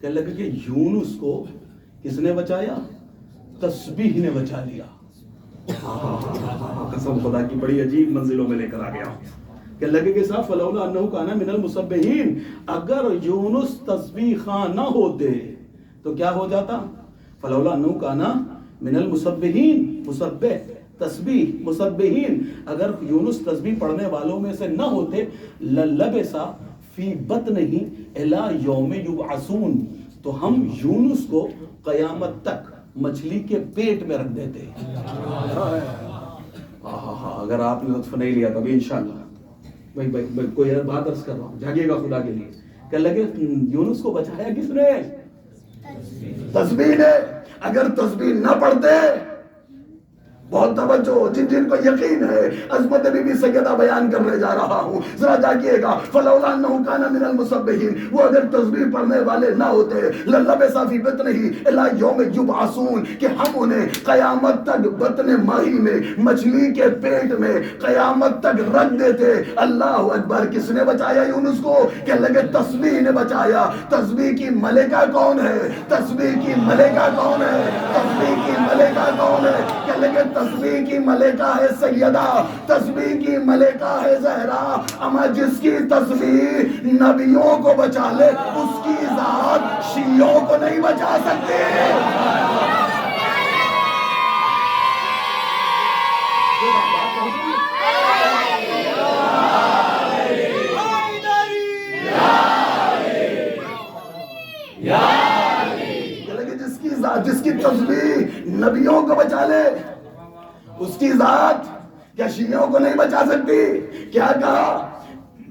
کہ لگے کہ یونس کو کس نے بچایا؟ تسبیح نے بچا لیا. قسم خدا کی بڑی عجیب منزلوں میں لے کر آ گیا. کہ لگے کہ صاحب فلولا انہو کانا من المسبحین, اگر یونس تسبیح خواں نہ ہوتے تو کیا ہو جاتا؟ فلولا انہو کانا من المسبحین, مسبح تسبیح, مسبحین. اگر یونس تسبیح پڑھنے والوں میں سے نہ ہوتے, للبسا فی بطنہ الی یوم یبعثون, تو ہم یونس کو قیامت تک مچھلی کے پیٹ میں رکھ دیتے. اگر آپ نے لطف نہیں لیا تبھی انشاءاللہ. بھائی کوئی بات عرض کر رہا ہوں, جاگیے گا خدا کے لیے. کہ لگے یونس کو بچایا کس نے؟ تسبیح نے. اگر تسبیح نہ پڑھتے, بہت توجہ, جن کو یقین ہے, عظمت بی بی سیدہ بیان کرنے جا رہا ہوں, ذرا جاگیے گا. فلولا انہو کان من المسبحین, وہ اگر تسبیح پڑھنے والے نہ ہوتے, للبث فی بطنہ الی یوم یبعثون, کہ ہم انہیں قیامت تک بطن ماہی میں, مچھلی کے پیٹ میں قیامت تک رکھ دیتے. اللہ اکبر. کس نے بچایا یونس کو؟ کہ لگے تسبیح نے بچایا. تسبیح کی ملکہ کون ہے؟ تسبیح کی ملکہ کون ہے؟ تسبیح کی ملکہ کون ہے؟ کہ لگے تسبیح کی ملکہ ہے سیدہ, تسبیح کی ملکہ ہے زہرا. اما جس کی تسبیح نبیوں کو بچا لے, اس کی ذات شیعوں کو نہیں بچا سکتے. جس کی تسبیح نبیوں کو بچا لے, اس کی ذات کیا شیعوں کو نہیں بچا سکتی؟ کیا کہا؟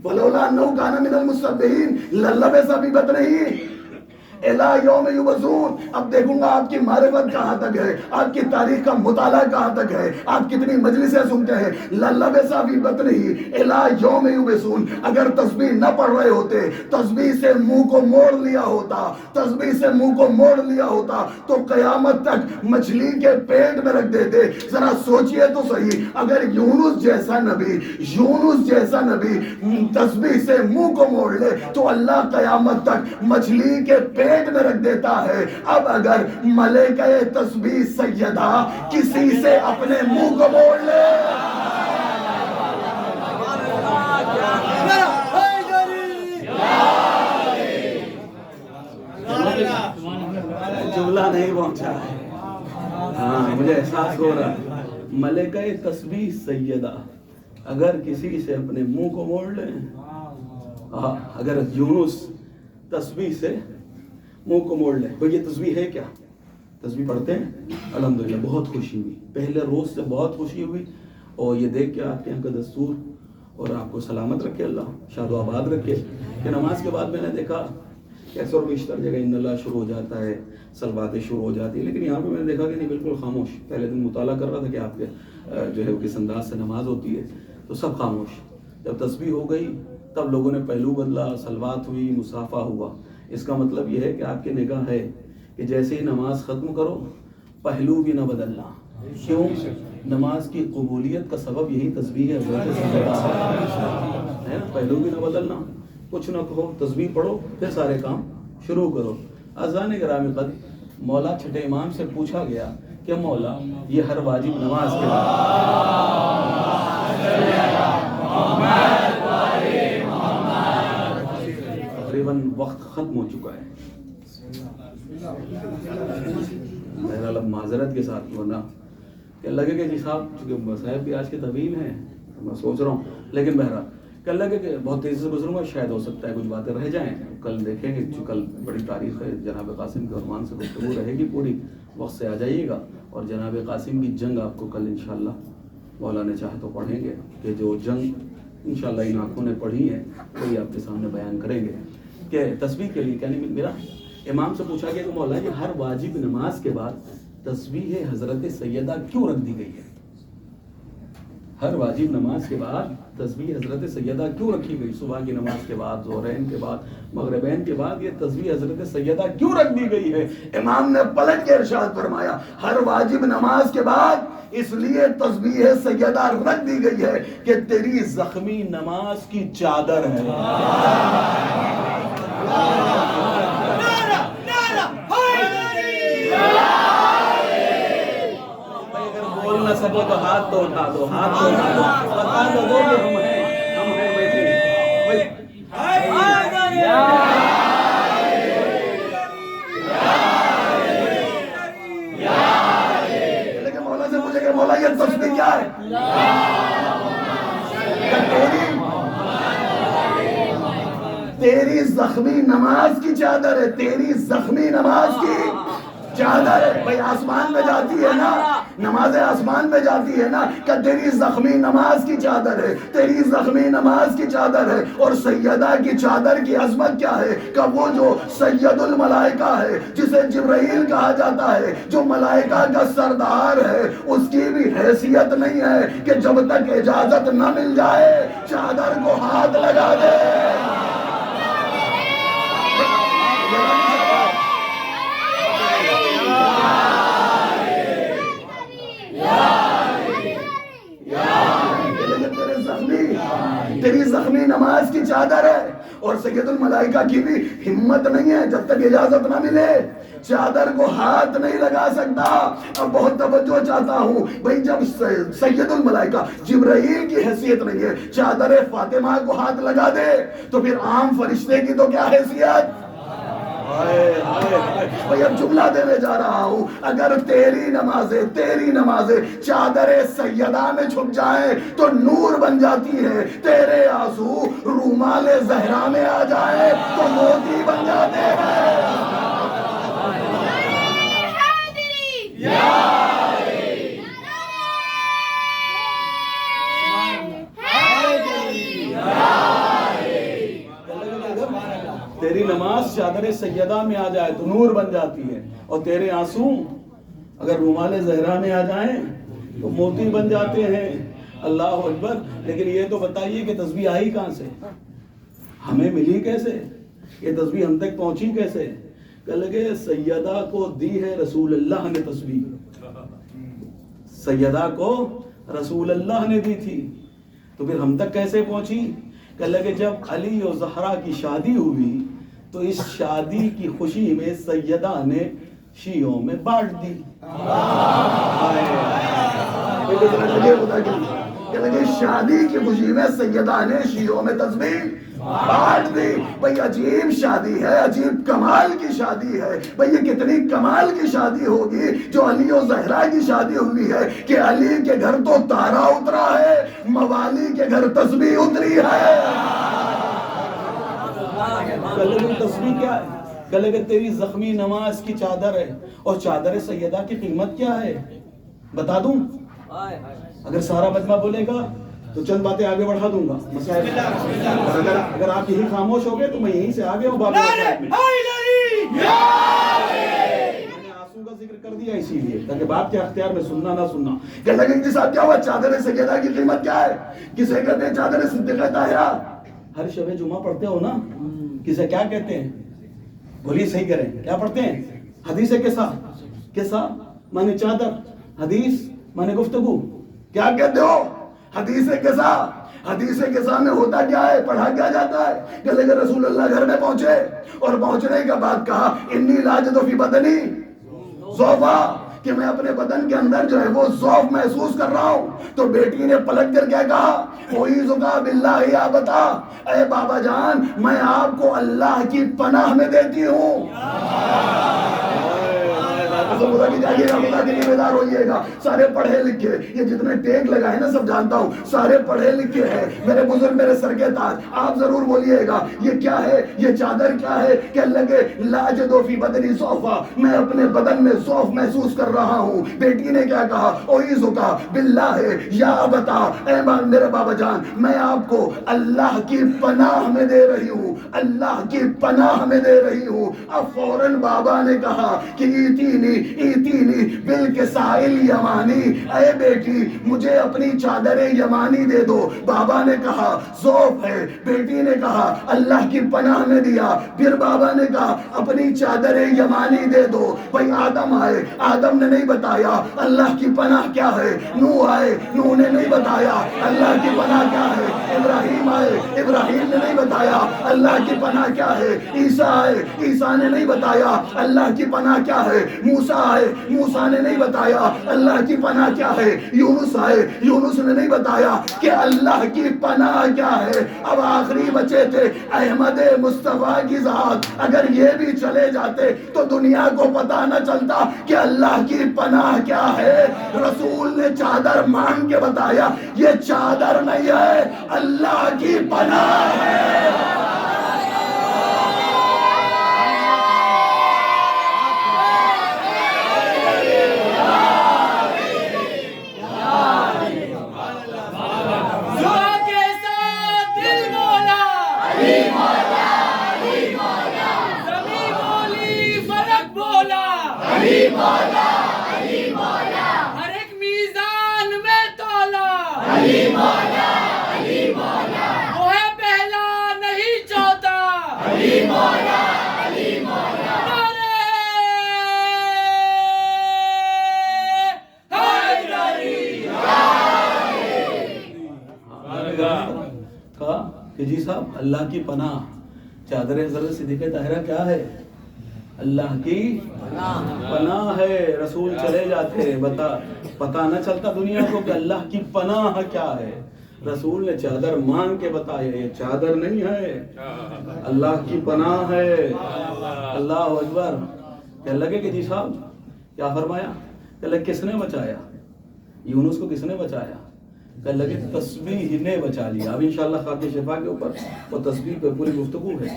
فلولا انہو کان من المسبحین للبث فی بطنہ الی یوم یبعثون. اب دیکھوں گا آپ کی معرفت کہاں تک ہے, آپ کی تاریخ کا مطالعہ کہاں تک ہے, آپ کتنی مجلسیں سنتے ہیں. للبث فی بطنہ الی یوم یبعثون. اگر تسبیح نہ پڑھ رہے ہوتے, تسبیح سے منہ کو موڑ لیا ہوتا, تسبیح سے منہ کو موڑ لیا ہوتا, تو قیامت تک مچھلی کے پیٹ میں رکھ دیتے. ذرا سوچئے تو صحیح, اگر یونس جیسا نبی, یونس جیسا نبی تسبیح سے منہ کو موڑ لے, تو اللہ قیامت تک مچھلی کے پیٹ میں رکھ دیتا ہے. اب اگر ملکہ تسبیح سیدہ کسی سے اپنے منہ کو موڑ لے, جملہ نہیں پہنچا ہے. ہاں مجھے احساس ہو رہا ہے. ملکہ تسبیح سیدہ اگر کسی سے اپنے منہ کو موڑ لیں, اگر یونس تسبیح سے منہ کو موڑ لیں, تو یہ تسبیح ہے کیا؟ تسبیح پڑھتے ہیں؟ الحمدللہ بہت خوشی ہوئی، پہلے روز سے بہت خوشی ہوئی، اور یہ دیکھ کے آپ کے یہاں کا دستور، اور آپ کو سلامت رکھے اللہ، شاد و آباد رکھے، کہ نماز کے بعد میں نے دیکھا کہ اکثر و بیشتر جگہ ان اللہ شروع ہو جاتا ہے، صلواتیں شروع ہو جاتی ہیں، لیکن یہاں پہ میں نے دیکھا کہ نہیں، بالکل خاموش۔ پہلے دن مطالعہ کر رہا تھا کہ آپ کے جو ہے وہ کس انداز سے نماز ہوتی ہے، تو سب خاموش۔ جب تسبیح ہو گئی تب لوگوں نے پہلو بدلا، صلوات ہوئی، مصافحہ ہوا۔ اس کا مطلب یہ ہے کہ آپ کی نگاہ ہے کہ جیسے ہی نماز ختم کرو پہلو بھی نہ بدلنا۔ کیوں؟ نماز کی قبولیت کا سبب یہی تسبیح ہے، پہلو بھی نہ بدلنا، کچھ نہ کہو، تسبیح پڑھو، پھر سارے کام شروع کرو۔ اذان گرامی قدر، مولا چھٹے امام سے پوچھا گیا کہ مولا یہ ہر واجب نماز کے تقریباً وقت ختم ہو چکا ہے، بہرحال اب معذرت کے ساتھ ورنہ کہ لگے کہ جی صاحب چونکہ مصائب بھی آج کے طویل ہیں، میں سوچ رہا ہوں، لیکن بہرحال کہ لگے کہ بہت تیزی سے گزروں گا، شاید ہو سکتا ہے کچھ باتیں رہ جائیں، کل دیکھیں گے، کل بڑی تاریخ ہے، جناب قاسم کے عنوان سے گفتگو رہے گی پوری، وقت سے آ جائیے گا، اور جناب قاسم کی جنگ آپ کو کل انشاءاللہ مولا نے چاہے تو پڑھیں گے، کہ جو جنگ انشاءاللہ ان آنکھوں نے پڑھی ہے وہی آپ کے سامنے بیان کریں گے۔ کہ تسبیح کے لیے کہنے میرا امام سے پوچھا گیا کہ مولا یہ ہر واجب نماز کے بعد تسبیح حضرت سیدہ کیوں رکھ دی گئی ہے؟ ہر واجب نماز کے بعد تسبیح حضرت سیدہ کیوں رکھی گئی؟ صبح کی نماز کے بعد، ظہرین کے بعد، مغربین کے بعد یہ تسبیح حضرت سیدہ کیوں رکھ دی گئی ہے؟ امام نے پلٹ کے ارشاد فرمایا ہر واجب نماز کے بعد اس لیے تسبیح سیدہ رکھ دی گئی ہے کہ تیری زخمی نماز کی چادر ہے۔ بول نہ سکو تو ہاتھ تو اٹھا دو، ہاتھ تو اٹھا دو، بتا دو کہ ہم ہیں بیٹھے۔ لیکن مولا سے پوچھے کہ مولا یہ تسبیح کیا ہے؟ تیری زخمی نماز کی چادر ہے، تیری زخمی نماز کی چادر ہے۔ بھائی آسمان میں جاتی ہے نا، نماز آسمان میں جاتی ہے نا، کہ تیری زخمی نماز کی چادر ہے، تیری زخمی نماز کی چادر ہے۔ اور سیدہ کی چادر کی عظمت کیا ہے؟ کہ وہ جو سید الملائکہ ہے، جسے جبرائیل کہا جاتا ہے، جو ملائکہ کا سردار ہے، اس کی بھی حیثیت نہیں ہے کہ جب تک اجازت نہ مل جائے چادر کو ہاتھ لگا دے۔ تیری زخمی نماز کی چادر ہے، اور سید الملائکہ کی بھی ہمت نہیں ہے جب تک اجازت نہ ملے چادر کو ہاتھ نہیں لگا سکتا۔ اب بہت توجہ چاہتا ہوں بھائی، جب سید الملائکہ جبرائیل کی حیثیت نہیں ہے چادر فاطمہ کو ہاتھ لگا دے تو پھر عام فرشتے کی تو کیا حیثیت؟ بھائی اب جملہ دینے جا رہا ہوں، اگر تیری نمازیں چادر سیدہ میں چھپ جائیں تو نور بن جاتی ہے، تیرے آنسو رومال زہرا میں آ جائیں تو موتی بن جاتے ہیں۔ تیری نماز چادر سیدہ میں آ جائے تو نور بن جاتی ہے، اور تیرے آنسو اگر رومال زہرا میں آ جائیں تو موتی بن جاتے ہیں۔ اللہ اکبر۔ لیکن یہ تو بتائیے کہ تسبیح آئی کہاں سے، ہمیں ملی کیسے، یہ تسبیح ہم تک پہنچی کیسے؟ کہ لگے سیدہ کو دی ہے رسول اللہ نے تسبیح، سیدہ کو رسول اللہ نے دی تھی، تو پھر ہم تک کیسے پہنچی؟ کہ لگے جب علی اور زہرا کی شادی ہوئی تو اس شادی کی خوشی میں سیدہ نے شیعوں میں بانٹ دی۔ کہ لگے شادی کی خوشی میں سیدہ نے شیعوں میں تسبیح بانٹ دی۔ بھئی عجیب شادی ہے، عجیب کمال کی شادی ہے۔ بھئی یہ کتنی کمال کی شادی ہوگی جو علی و زہرا کی شادی ہوئی ہے کہ علی کے گھر تو تارا اترا ہے، موالی کے گھر تسبیح اتری ہے۔ تسبیح کیا ہے؟ کہ لگے تیری زخمی نماز کی چادر ہے، اور چادر سیدہ کی قیمت کیا ہے بتا دوں؟ اگر سارا مجمع بولے گا تو چند باتیں آگے بڑھا دوں گا مسائل، اگر آپ یہی خاموش ہو گئے تو میں یہیں سے آگے ہوں. آنسو کا ذکر کر دیا اسی لیے تاکہ باپ کے اختیار میں سننا نہ سننا. کہ لگے جی صاحب کیا ہوا، چادر سیدہ کی قیمت کیا ہے؟ کسے کہتے ہیں چادر صدیقہ طاہرہ؟ ہر شب جمعہ پڑھتے ہو نا، کسے کیا کہتے ہیں؟ بولیے صحیح کریں، کیا پڑھتے ہیں؟ حدیث کیسا کیسا مانے چادر، حدیث مانے گفتگو. کیا کہتے ہو؟ حدیث کیسا. حدیث کیسا میں ہوتا کیا ہے، پڑھا کیا جاتا ہے؟ کہ لگے رسول اللہ گھر میں پہنچے اور پہنچنے کے بعد کہا انی لاجد فی بدنی ضعفا، کہ میں اپنے بدن کے اندر جو ہے وہ ضعف محسوس کر رہا ہوں. تو بیٹی نے پلٹ کر کیا کہا، اعوذ باللہ یا بتا، اے بابا جان میں آپ کو اللہ کی پناہ میں دیتی ہوں. خدا کی جائیے گا، خدا کے لیے بیدار ہوئیے گا. سارے پڑھے لکھے، یہ جتنے ٹیگ لگائے نا سب جانتا ہوں، سارے پڑھے لکھے ہیں میرے بزرگ، میرے سر کے تاج. آپ ضرور بولیے گا یہ کیا ہے، یہ چادر کیا ہے؟ کہ لگے لاجد فی بدنی ضعفا، میں اپنے بدن میں ضعف محسوس کر رہا ہوں. بیٹی نے کیا کہا، اعوذ باللہ یا بتا، اے میرے بابا جان میں آپ کو اللہ کی پناہ میں دے رہی ہوں، اللہ کی پناہ میں دے رہی ہوں. اب فوراً بابا نے کہا کہ ایتینی بالکسائل یمانی، اے بیٹی مجھے اپنی چادر یمانی دے دو. بابا نے کہا ضعف ہے، بیٹی نے کہا اللہ کی پناہ میں دیا. پھر بابا نے کہا اپنی چادر یمانی دے دو. بھائی آدم آئے، آدم نے نہیں بتایا اللہ کی پناہ کیا ہے. نوح آئے، نوح نے نہیں بتایا اللہ کی پناہ کیا ہے. ابراہیم آئے، ابراہیم نے نہیں بتایا اللہ کی پناہ کیا ہے. عیسیٰ آئے، عیسیٰ نے نہیں بتایا اللہ کی پناہ کیا ہے. موسیٰ آئے، موسیٰ نے نہیں بتایا اللہ کی پناہ کیا ہے. یونس آئے، یونس نے نہیں بتایا کہ اللہ کی پناہ کیا ہے. اب آخری بچے تھے احمد مصطفیٰ کی ذات. اگر یہ بھی چلے جاتے تو دنیا کو پتہ نہ چلتا کہ اللہ کی پناہ کیا ہے. رسول نے چادر مانگ کے بتایا یہ چادر نہیں ہے، اللہ کی پناہ ہے. ہر ایک میزان میں تولا، وہ ہے پہلا نہیں چوتھا. کہا کہ جی صاحب اللہ کی پناہ، چادر حضرت صدیقہ طاہرہ کیا ہے؟ اللہ کی پناہ ہے. رسول چلے جاتے پتہ نہ چلتا دنیا کو کہ اللہ کی پناہ کیا ہے. رسول نے چادر مانگ کے بتایا یہ چادر نہیں ہے، اللہ کی پناہ ہے. اللہ اکبر. کہنے لگے کہ جی صاحب کیا فرمایا؟ کہ لگے کس نے بچایا؟ یونس کو کس نے بچایا؟ کہ لگے تسبیح نے بچا لیا. اب انشاءاللہ خاک شفا کے اوپر وہ تسبیح پہ پوری گفتگو ہے،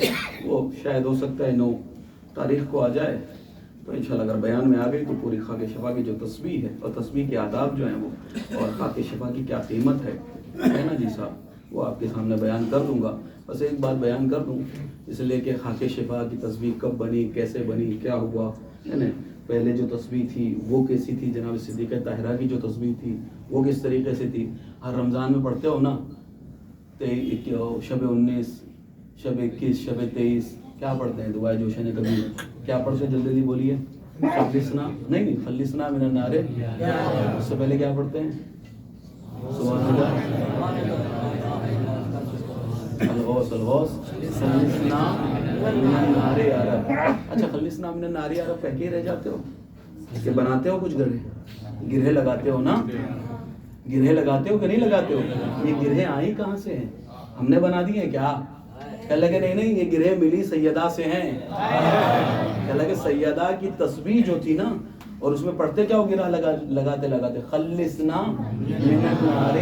وہ شاید ہو سکتا ہے 9 تاریخ کو آ جائے تو انشاءاللہ اگر بیان میں آ گئی تو پوری خاک شفا کی جو تسبیح ہے اور تسبیح کے آداب جو ہیں وہ اور خاک شفا کی کیا قیمت ہے نا جی صاحب، وہ آپ کے سامنے بیان کر دوں گا. بس ایک بات بیان کر دوں، اس لیے کہ خاک شفا کی تسبیح کب بنی، کیسے بنی، کیا ہوا ہے نا. پہلے جو تسبیح تھی وہ کیسی تھی، جناب صدیقہ طاہرہ کی جو تسبیح تھی وہ کس طریقے سے تھی. ہر رمضان میں پڑھتے ہو نا، شب 19، شب 21، شب 23 کیا پڑھتے ہیں؟ دعائے جوشن کبیر کیا پڑھتے ہیں؟ جلدی بولیے. خلصنا نہیں خلصنا من النار. اس سے پہلے کیا پڑھتے ہیں؟ سبحان اللہ، الغوث الغوث، خلصنا من النار یا رب. اچھا خلصنا من النار یا رب کہہ کے رہ جاتے ہو کہ بناتے ہو کچھ گرہیں لگاتے ہو نا؟ گرہیں لگاتے ہو کہ نہیں لگاتے ہو؟ یہ گرہیں آئی کہاں سے ہیں؟ ہم نے بنا دی ہیں کیا؟ کہہ لگے نہیں یہ گرہیں ملی سیدہ سے ہیں. کہہ لگے سیدہ کی تسبیح جو تھی نا، اور اس میں پڑھتے کیا ہو گرہ لگاتے خلصنا من النار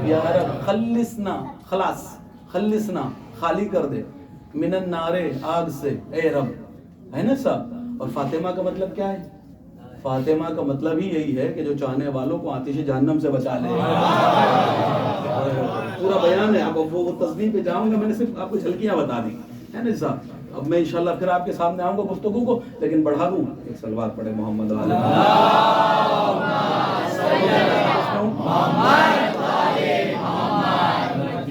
یا رب. خلصنا خلاص، خلصنا خالی کر دے، من النار آگ سے، اے رب ہے نا صاحب. اور فاطمہ کا مطلب کیا ہے؟ فاطمہ کا مطلب ہی یہی ہے کہ جو چاہنے والوں کو آتش جہنم سے بچا لے. پورا بیان ہے. آپ وہ تصدیق پہ جاؤں گا, میں نے صرف آپ کو جھلکیاں بتا دی ہے نا صاحب. اب میں انشاءاللہ پھر آپ کے سامنے آؤں گا گفتگو کو, لیکن بڑھا دوں. ایک صلوات پڑھے محمد علیہ.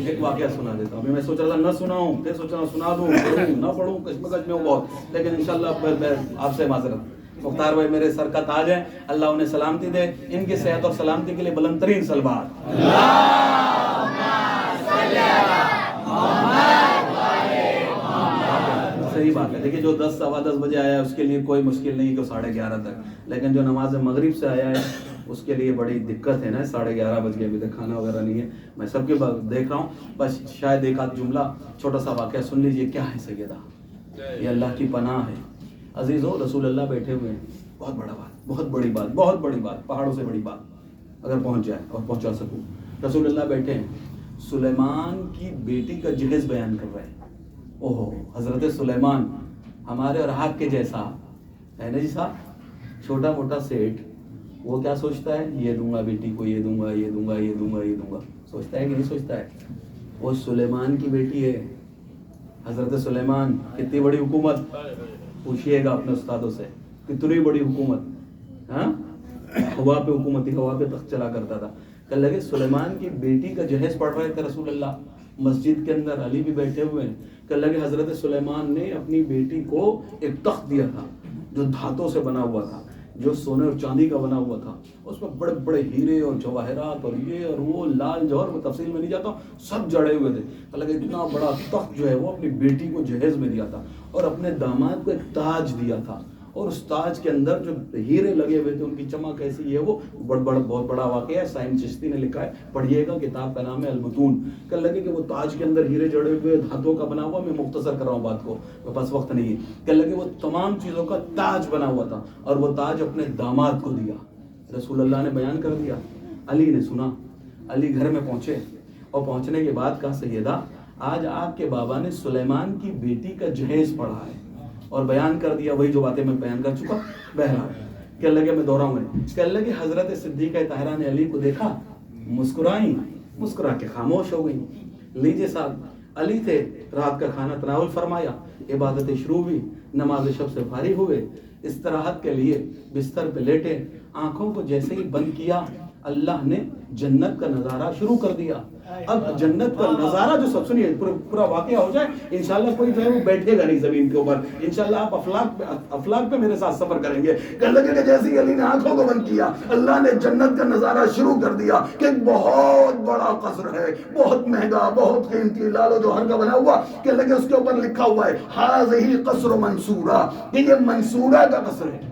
ایک واقعہ سنا دیتا ہوں. میں سوچ رہا تھا نہ سناؤں, پھر سوچ رہا سنا دوں, پڑھوں نہ پڑھوں, کشمکش میں ہوں بہت, لیکن انشاءاللہ میں آپ سے معذرت. مختار بھائی میرے سر کا تاج ہے, اللہ انہیں سلامتی دے. ان کی صحت اور سلامتی کے لیے بلند ترین صلوات. صحیح بات ہے. دیکھیے جو 10 سوا 10 بجے آیا ہے اس کے لیے کوئی مشکل نہیں کہ 11:30 تک, لیکن جو نماز مغرب سے آیا ہے اس کے لیے بڑی دقت ہے نا. 11:30 بج گئے, ابھی تک کھانا وغیرہ نہیں ہے. میں سب کے دیکھ رہا ہوں, بس شاید ایک آدھ جملہ چھوٹا سا واقعہ سن لیجئے. کیا ہے سیدہ, یہ اللہ کی پناہ ہے. عزیزو, رسول اللہ بیٹھے ہوئے ہیں. بہت بڑا بات, بہت بڑی بات, بہت بڑی بات, پہاڑوں سے بڑی بات اگر پہنچ جائے اور پہنچا سکوں. رسول اللہ بیٹھے ہیں, سلیمان کی بیٹی کا جہیز بیان کر رہے ہیں. اوہو, حضرت سلیمان ہمارے اور آپ کے جیسا ہے نا جی صاحب, چھوٹا موٹا سیٹ. وہ کیا سوچتا ہے, یہ دوں گا بیٹی کو, یہ دوں گا, یہ دوں گا, یہ دوں گا, یہ دوں گا. سوچتا ہے کہ نہیں سوچتا ہے؟ وہ سلیمان کی بیٹی ہے, حضرت سلیمان. کتنی بڑی حکومت, پوچھئے گا اپنے استادوں سے, کتنی بڑی حکومت. ہاں, ہوا پہ حکومتی, ہوا پہ تخت چلا کرتا تھا. کہنے لگے سلیمان کی بیٹی کا جہیز پڑھ رہے تھے رسول اللہ مسجد کے اندر, علی بھی بیٹھے ہوئے ہیں. کہنے لگے حضرت سلیمان نے اپنی بیٹی کو ایک تخت دیا تھا جو دھاتوں سے بنا ہوا تھا, جو سونے اور چاندی کا بنا ہوا تھا. اس میں بڑے بڑے ہیرے اور جواہرات اور یہ اور وہ لال جوہر, وہ تفصیل میں نہیں جاتا ہوں, سب جڑے ہوئے تھے. کہنے لگے اتنا بڑا تخت جو ہے وہ اپنی بیٹی کو جہیز میں دیا تھا, اور اپنے داماد کو ایک تاج دیا تھا, اور اس تاج کے اندر جو ہیرے لگے ہوئے تھے ان کی چمک ایسی ہے. وہ بہت بڑا واقعہ ہے, سائن چشتی نے لکھا ہے, پڑھیے گا, کتاب کا نام ہے المتون. کہنے لگے کہ وہ تاج کے اندر ہیرے جڑے ہوئے دھاتوں کا بنا ہوا, میں مختصر کر رہا ہوں بات کو, میرے پاس وقت نہیں ہے. کہنے لگے وہ تمام چیزوں کا تاج بنا ہوا تھا, اور وہ تاج اپنے داماد کو دیا. رسول اللہ نے بیان کر دیا, علی نے سنا. علی گھر میں پہنچے, اور پہنچنے کے بعد کہا سیدہ آج آپ کے بابا نے سلیمان کی بیٹی کا جہیز پڑھا ہے, اور بیان کر دیا وہی جو باتیں میں بیان کر چکا. بہرحال کہنے لگے میں دوہراؤں گا. کہنے لگے حضرت صدیقہ طاہرہ نے علی کو دیکھا, مسکرائیں, مسکرا کے خاموش ہو گئی. لیجیے صاحب, علی تھے, رات کا کھانا تناول فرمایا, عبادتیں شروع ہوئی, نماز شب سے فارغ ہوئے, استراحت کے لیے بستر پہ لیٹے. آنکھوں کو جیسے ہی بند کیا, اللہ نے جنت کا نظارہ شروع کر دیا. اب جنت کا نظارہ جو سب سنیے, پورا واقعہ ہو جائے انشاءاللہ, کوئی جو ہے وہ بیٹھے گا نہیں زمین کے اوپر. انشاءاللہ آپ افلاک پہ میرے ساتھ سفر کریں گے. کہنے لگے کہ جیسے ہی علی نے آنکھوں کو بند کیا, اللہ نے جنت کا نظارہ شروع کر دیا کہ ایک بہت بڑا قصر ہے, بہت مہنگا, بہت قیمتی, لال و جوہر کا بنا ہوا. کہنے لگے اس کے اوپر لکھا ہوا ہے ہذہ قصر منصورہ, کہ یہ منصورہ کا قصر ہے.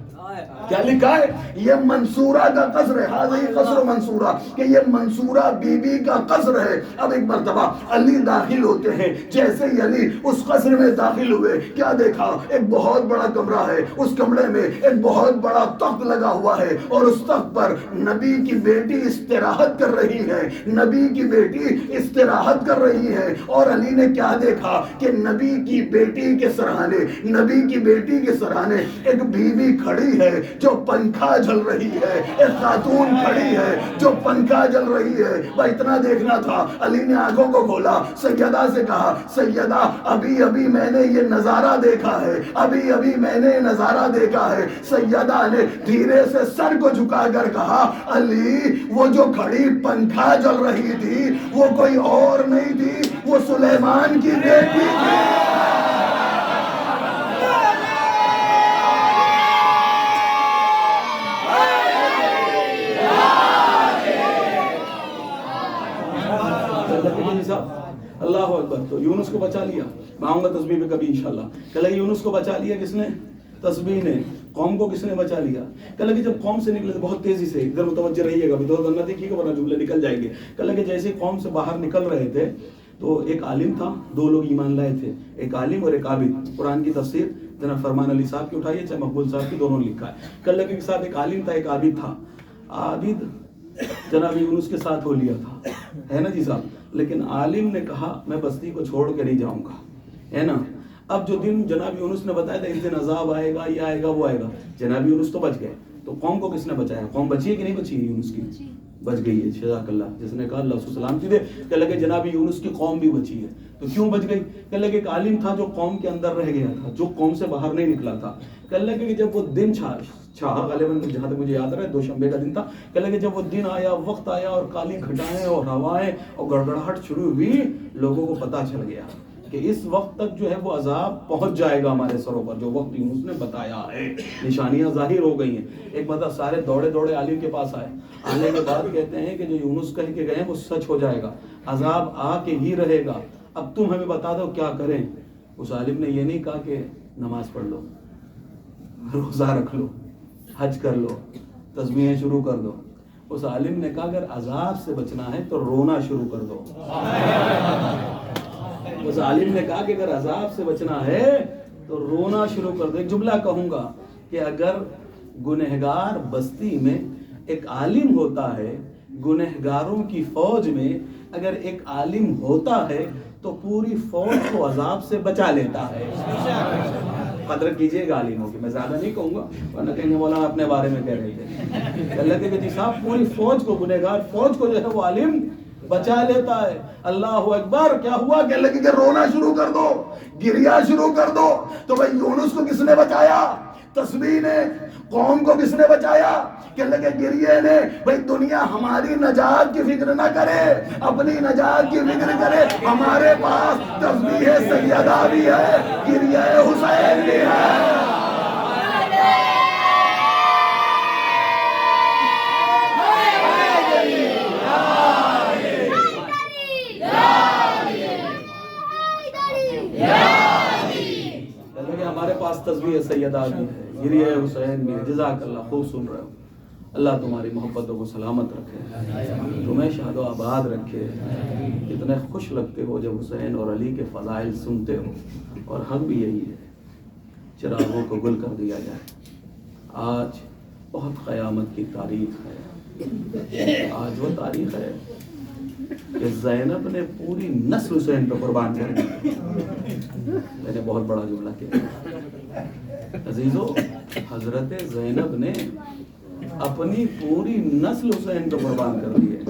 کیا لکھا ہے؟ یہ منصورہ کا قصر ہے. ہذہ قصر منصورہ, کہ یہ منصورہ بی بی کا قصر ہے. اب ایک مرتبہ علی داخل ہوتے ہیں, جیسے ہی علی اس قصر میں داخل ہوئے, کیا دیکھا؟ ایک بہت بڑا کمرہ ہے, اس کمرے میں ایک بہت بڑا تخت لگا ہوا ہے, اور اس تخت پر نبی کی بیٹی استراحت کر رہی ہے. نبی کی بیٹی استراحت کر رہی ہے. اور علی نے کیا دیکھا کہ نبی کی بیٹی کے سرہانے, نبی کی بیٹی کے سرہانے ایک بیوی کھڑی ہے جو پنکھا جل رہی ہے, ایک خاتون کھڑی ہے جو پنکھا جل رہی ہے. بھائی اتنا دیکھنا تھا. علی نے آنکھوں کو کھولا, سیدہ سے کہا سیدہ ابھی ابھی میں نے یہ نظارہ دیکھا ہے, ابھی ابھی میں نے یہ نظارہ دیکھا ہے. سیدہ نے دھیرے سے سر کو جھکا کر کہا علی وہ جو کھڑی پنکھا جل رہی تھی وہ کوئی اور نہیں تھی, وہ سلیمان کی بیٹی تھی. اللہ اکبر. تو یونس کو بچا لیا. میں آؤں گا تسبیح پہ کبھی انشاءاللہ. کہ لگے یونس کو بچا لیا کس نے؟ تسبیح نے. قوم کو کس نے بچا لیا؟ کہ لگے جب قوم سے نکلے بہت تیزی سے, ادھر متوجہ رہیے گا, ادھر نہ دیکھیے گا ورنہ جملے نکل جائیں گے. کہ لگے جیسے قوم سے باہر نکل رہے تھے تو ایک عالم تھا, 2 لوگ ایمان لائے تھے, ایک عالم اور ایک عابد. قرآن کی تفسیر جناب فرمان علی صاحب کی اٹھائیے, چاہے مقبول صاحب کی, دونوں نے لکھا ہے. کہ لگے صاحب ایک عالم تھا, ایک عابد تھا. عابد جناب یونس کے ساتھ ہو لیا تھا, ہے نا جی صاحب, لیکن عالم نے کہا میں بستی کو چھوڑ کے نہیں جاؤں گا, ہے نا. اب جو دن جناب یونس نے بتایا تھا اس دن عذاب آئے گا، یہ آئے گا، وہ آئے گا، جناب یونس تو بچ گئے، تو قوم کو کس نے بچایا؟ قوم بچی ہے کہ نہیں بچی ہے؟ یونس کی بچ گئی ہے، جزاک اللہ. جس نے کہا اللہ علیہ وسلم کی دے کہ لگے جناب یونس کی قوم بھی بچی ہے. تو کیوں بچ گئی؟ کہ لگے ایک عالم تھا جو قوم کے اندر رہ گیا تھا، جو قوم سے باہر نہیں نکلا تھا. کہ لگے کہ جب وہ دن چھاہا غالباً جہاں تک مجھے یاد رہا ہے دوشنبے کا دن تھا، کہ لگے جب وہ دن آیا، وقت آیا اور کالی گھٹائیں اور ہوائیں اور گڑگڑاہٹ شروع ہوئی، لوگوں کو پتہ چل گیا کہ اس وقت تک جو ہے وہ عذاب پہنچ جائے گا ہمارے سروں پر، جو وقت یونس نے بتایا ہے. نشانیاں ظاہر ہو گئی ہیں. ایک مطلب سارے دوڑے دوڑے عالم کے پاس آئے، آنے کے بعد کہتے ہیں کہ جو یونس کہہ کے گئے وہ سچ ہو جائے گا، عذاب آ کے ہی رہے گا، اب تم ہمیں بتا دو کیا کریں. اس عالم نے یہ نہیں کہا کہ نماز پڑھ لو، روزہ رکھ لو، حج کر لو، تسبیحیں شروع کر دو. اس عالم نے کہا اگر عذاب سے بچنا ہے تو رونا شروع کر دو. اس عالم نے کہا کہ اگر عذاب سے بچنا ہے تو رونا شروع کر دو. ایک جملہ کہوں گا کہ اگر گنہگار بستی میں ایک عالم ہوتا ہے، گنہگاروں کی فوج میں اگر ایک عالم ہوتا ہے تو پوری فوج کو عذاب سے بچا لیتا ہے. قدر کیجئے گا عالموں کی. میں زیادہ نہیں کہوں گا ورنہ کہیں مولانا اپنے بارے میں کہہ رہے تھے. اللہ کے جی صاحب پوری فوج کو، گنہگار فوج کو جو ہے وہ عالم بچا لیتا ہے. اللہ اکبر. کیا ہوا کہ اللہ کہ رونا شروع کر دو، گریا شروع کر دو. تو بھائی یونس کو کس نے بچایا؟ تسبیح نے. قوم کو کس نے بچایا؟ کہ اللہ کے گریے نے. بھائی دنیا ہماری نجات کی فکر نہ کرے، اپنی نجات کی فکر کرے. ہمارے پاس تسبیح سیدہ بھی ہے، گریہ حسین بھی ہے. ہمارے پاس تسبیح سیدہ بھی ہے، گریہ حسین بھی ہے. جزاک اللہ. خوب سن رہے ہو. اللہ تمہاری محبتوں کو سلامت رکھے، تمہیں شاد و آباد رکھے. کتنے خوش لگتے ہو جب حسین اور علی کے فضائل سنتے ہو. اور حق بھی یہی ہے، چراغوں کو گل کر دیا جائے. آج بہت قیامت کی تاریخ ہے. آج وہ تاریخ ہے کہ زینب نے پوری نسل حسین پہ قربان کر دی. میں نے بہت بڑا جملہ کیا. عزیزو، حضرت زینب نے اپنی پوری نسل حسین پہ قربان کر دی ہے.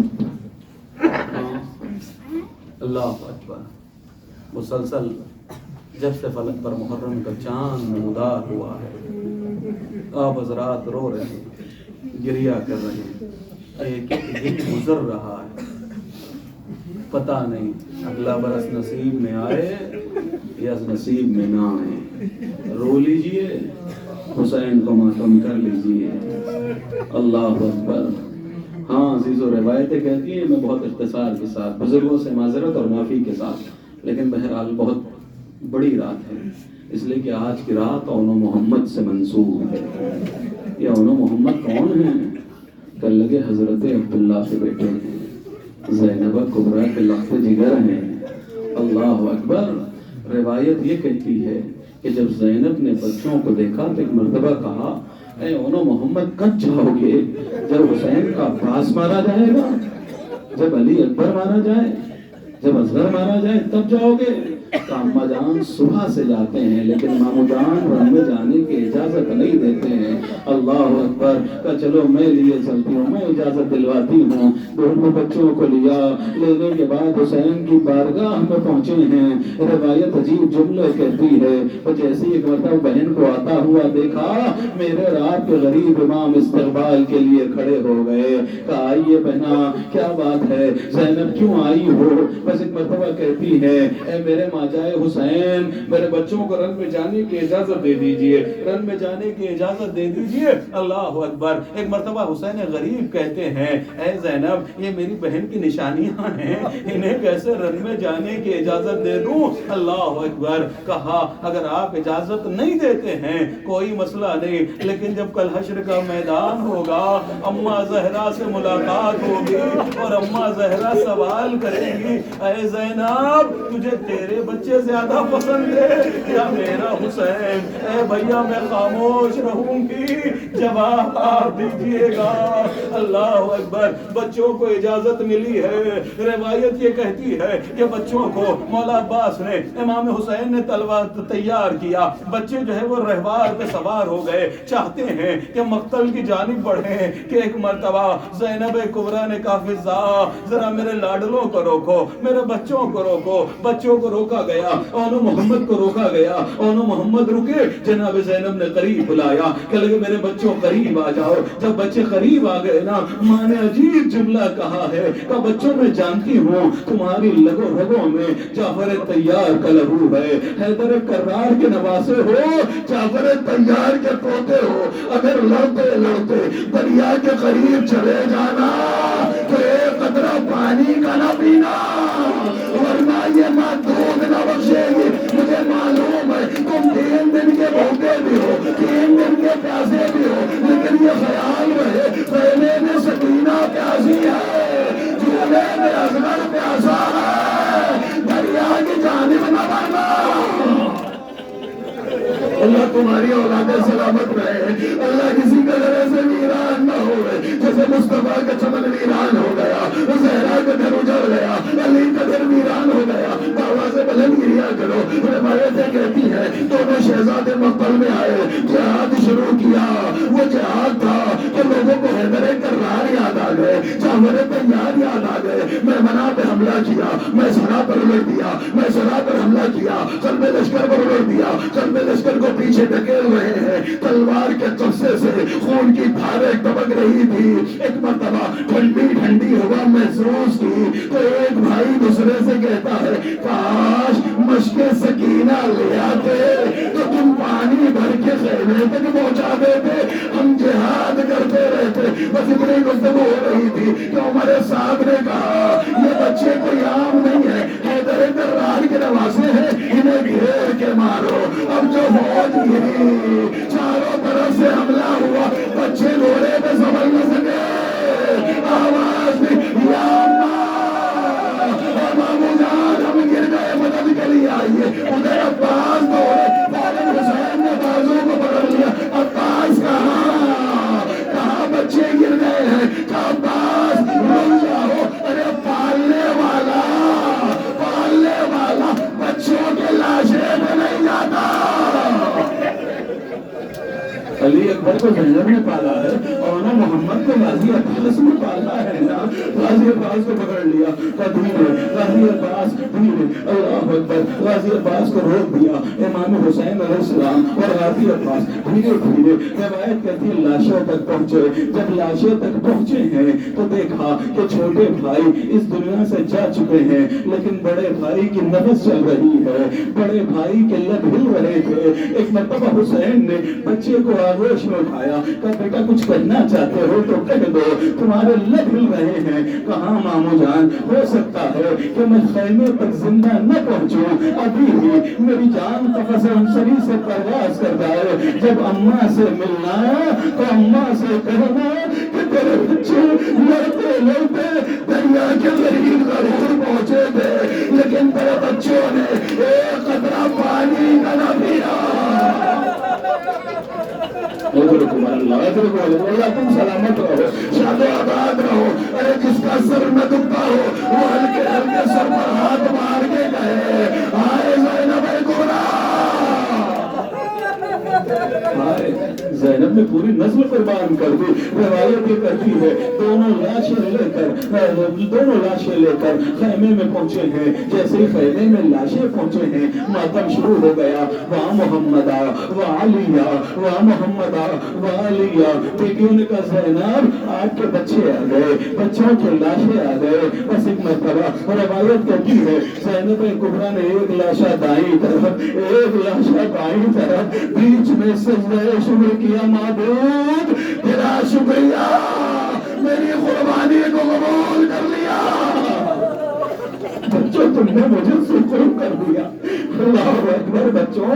اللہ اکبر. مسلسل جب سے فلک پر محرم کا چاند نمودار ہوا ہے، آپ حضرات رو رہے ہیں، گریہ کر رہے ہیں. ایک ایک دن گزر رہا ہے، پتہ نہیں اگلا برس نصیب میں آئے یا نصیب میں نہ آئے. رو لیجئے، حسین کو ماتم کر لیجئے. اللہ اکبر. ہاں عزیزو، روایتیں کہتی ہیں، میں بہت اختصار کے ساتھ، بزرگوں سے معذرت اور معافی کے ساتھ، لیکن بہرحال بہت بڑی رات ہے، اس لیے کہ آج کی رات اون و محمد سے منسوب ہے. یہ اون و محمد کون ہیں؟ کہ لگے حضرت عبداللہ کے بیٹے ہیں، زینب کبریٰ کے لخت جگر ہیں. اللہ اکبر. روایت یہ کہتی ہے کہ جب زینب نے بچوں کو دیکھا تو ایک مرتبہ کہا، اے اونو محمد کب جاؤ گے؟ جب حسین کا عباس مارا جائے گا، جب علی اکبر مارا جائے، جب اصغر مارا جائے تب جاؤ گے؟ اماں جان صبح سے جاتے ہیں لیکن مامو جان رن میں جانے کی اجازت نہیں دیتے ہیں. اللہ اکبر. کہ چلو میں لیے چلتی ہوں، میں اجازت دلواتی ہوں. دونوں بچوں کو لیا، لینے کے بعد حسین کی بارگاہ میں پہنچے ہیں. روایت عجیب جملے کہتی ہے، اور جیسے ایک مرتبہ بہن کو آتا ہوا دیکھا، میرے رات کے غریب امام استقبال کے لیے کھڑے ہو گئے. کہا آئیے بہنا، کیا بات ہے، زینب کیوں آئی ہو؟ بس ایک مرتبہ کہتی ہے، اے میرے ماجائے حسین، میرے بچوں کو رن میں جانے کی اجازت دے دیجئے، رن میں جانے کی اجازت دے دیجئے. اللہ اکبر. ایک مرتبہ حسین غریب کہتے ہیں، اے زینب یہ میری بہن کی نشانیاں ہیں، انہیں کیسے رن میں جانے کی اجازت دے دوں؟ اللہ اکبر. کہا اگر آپ اجازت نہیں دیتے ہیں کوئی مسئلہ نہیں، لیکن جب کل حشر کا میدان ہوگا، اماں زہرا سے ملاقات ہوگی اور اماں زہرا سوال کریں گی، اے زینب تجھے تیرے بچے بچے زیادہ پسند ہے یا میرا حسین؟ اے بھیا میں خاموش رہوں گی، جواب آپ دیجئے گا۔ اللہ اکبر۔ بچوں کو اجازت ملی ہے، روایت یہ کہتی ہے کہ بچوں کو مولا عباس نے، امام حسین نے تلوار تیار کیا، بچے جو ہے وہ رہوار پہ سوار ہو گئے، چاہتے ہیں کہ مقتل کی جانب بڑھیں کہ ایک مرتبہ زینب کبریٰ نے کہا فضا ذرا میرے لاڈلوں کو روکو، میرے بچوں کو روکو۔ بچوں کو روکا گیا، اونو محمد کو روکا گیا، اونو محمد رکے، جناب زینب نے قریب بلایا کہ لگے میرے بچوں قریب آ جاؤ۔ جب بچے قریب آ گئے نا، ماں نے عجیب جملہ کہا ہے کہ بچوں میں جانتی ہوں تمہاری لگوں رگوں میں جعفر طیار کا لہو ہے، حیدر کرار کے نواسے ہو، جعفر طیار کے پوتے ہو، اگر لڑتے لڑتے دریا کے قریب چلے جانا تو ایک قطرہ پانی کا نہ پینا، ورنہ یہ ماں دودھ نہ بخشے گی۔ مجھے معلوم ہے تم 3 دن کے بھوکے بھی ہو، 3 دن کے پیاسے بھی ہو، لیکن یہ خیال رہے پہلے میں سکینہ پیاسی ہے، جھولے میں اصغر پیاسا ہے، دریا کی جانب نہ بڑھنا۔ اللہ تمہاری اولادیں سلامت رہے، اللہ کسی کا ذرے سے ویران نہ ہوئے، جیسے مصطفیٰ کا چمن ویران ہو گیا، زہرا کا گھر اجڑ گیا، علی کا گھر ویران ہو گیا۔ آواز بلند گریا کرو۔ روایتیں کہتی ہیں دونوں شہزادے مقتل میں آئے، جہاد شروع کیا۔ وہ جہاد تھا کہ لوگوں کو حیدر کرار یاد آ گئے، جعفر طیار یاد آ گئے۔ میں منا پہ حملہ کیا، میں سرا پر الٹ دیا، میں سرا پر حملہ کیا، قلب لشکر پر الٹ دیا، قلب لشکر کو پیچھے ڈھکیل رہے ہیں، تلوار کے قبضے سے خون کی دھاریں ٹپک رہی تھی۔ ایک مرتبہ ٹھنڈی ٹھنڈی ہوا محسوس کی تو ایک بھائی دوسرے سے کہتا ہے کاش مشق سکینہ لے آتے تو تم پانی بھر کے خیمے تک پہنچا دیتے، ہم جہاد کرتے رہتے۔ بس اتنی گفتگو ہو رہی تھی کہ عمر صاحب نے کہا یہ بچے کوئی عام نہیں ہے، حیدر کرار کے نواسے ہیں، انہیں گھیر کے مارو۔ اب جو فوج گری، چاروں طرف سے حملہ ہوا، بچے گھوڑے پہ سنبھل نہ سکے، آواز دی یا مامو جان ہم گر گئے، مدد کے لیے آئیے۔ ادھر عباس دوڑے، فوراً حسین نے بازو کو پکڑ لیا۔ عباس کہاں بچے گر گئے ہیں، کہا عباس رک جاؤ، ارے پالنے والا بچوں کے لاشیں پہ نہیں جاتا۔ علی اکبر کو زینب نے پالا ہے اور نہ محمد کو غازی عباس نے پالا ہے نا۔ غازی عباس کو پکڑ لیا، غازی عباس دھیرے، اللہ اکبر، غازی عباس کو روک دیا۔ امام حسین علیہ السلام اور غازی عباس دھیرے دھیرے روایت کہتی ہے لاشوں تک پہنچے۔ جب لاشوں تک پہنچے ہیں تو دیکھا کہ چھوٹے بھائی اس دنیا سے جا چکے ہیں، لیکن بڑے بھائی کی نفس چل رہی ہے، بڑے بھائی کے لب ہل رہے تھے۔ ایک مرتبہ حسین نے بچے کو آغوش میں اٹھایا، کہا بیٹا کچھ کہنا چاہتے ہو تو کہہ دو، تمہارے لب ہل رہے ہیں۔ کہا مامو جان ہو سکتا ہے کہ میں خیمے تک زندہ نہ پہنچوں، ابھی ہی میری جان قفس عنصری سے پرواز کر جائے۔ جب اماں سے ملنا تو اماں سے کہنا کہ تیرے بچے لڑتے لڑتے دریا کے قریب ضرور پہنچے تھے، لیکن تیرے بچوں نے ایک قطرہ پانی کا نہ پیا۔ اللہ تم سلامت رہو، شاد و آباد رہو۔ ارے جس کا سر نہ دکھتا ہو وہ ہلکے ہلکے سر پر ہاتھ مار کے کہے آئے زینب کبریٰ۔ زینب نے پوری نسل قربان کر دی۔ روایت یہ کہتی ہے دونوں لاشیں لے کر خیمے میں پہنچے ہیں۔ جیسے ہی خیمے میں لاشیں پہنچے ہیں ماتم شروع ہو گیا، وہاں محمد وہاں محمد وعلیہ۔ بیٹیوں نے کہا زینب آپ کے بچے آ گئے، بچوں کے لاشیں آ گئے۔ بس ایک مرتبہ روایت کہتی ہے زینب کبریٰ نے ایک لاشا دائیں طرف ایک لاشا بائیں طرف بیچ میں سجدہ شکر کیا، معبود تیرا شکریہ، میری قربانی کو قبول کر لیا۔ بچوں تم نے مجھے سکون کر دیا، اللہ اکبر بچوں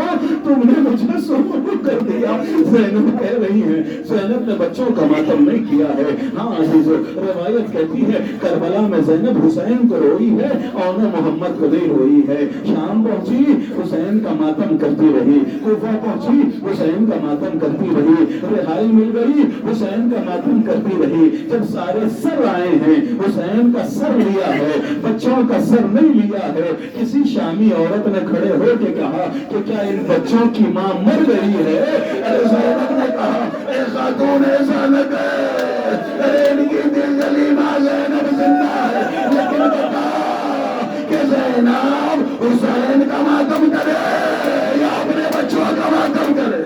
تم نے مجھے سرور کر دیا. زینب کہہ رہی ہیں زینب نے بچوں کا ماتم نہیں کیا ہے. ہاں عزیزو روایت کہتی ہے کربلا میں زینب حسین کو روئی ہے اور محمد کو نہیں روئی ہے. شام پہنچی حسین کا ماتم کرتی رہی, کوفہ پہنچی حسین کا ماتم کرتی رہی, رہائی مل گئی حسین کا ماتم کرتی رہی. جب سارے سر آئے ہیں حسین کا سر لیا ہے, بچوں کا سر نہیں لیا ہے. کسی شامی عورت نے کھڑے ہو کے کہا کہ کیا ان بچوں کی ماں مر گئی ہے؟ ارے زینب نے کہا اے خاتون ایسا نہ کہے, ارے ان کی دل جلی ماں زینب زندہ ہے, لیکن بتا کہ زینب حسین کا ماتم کرے یا اپنے بچوں کا ماتم کرے.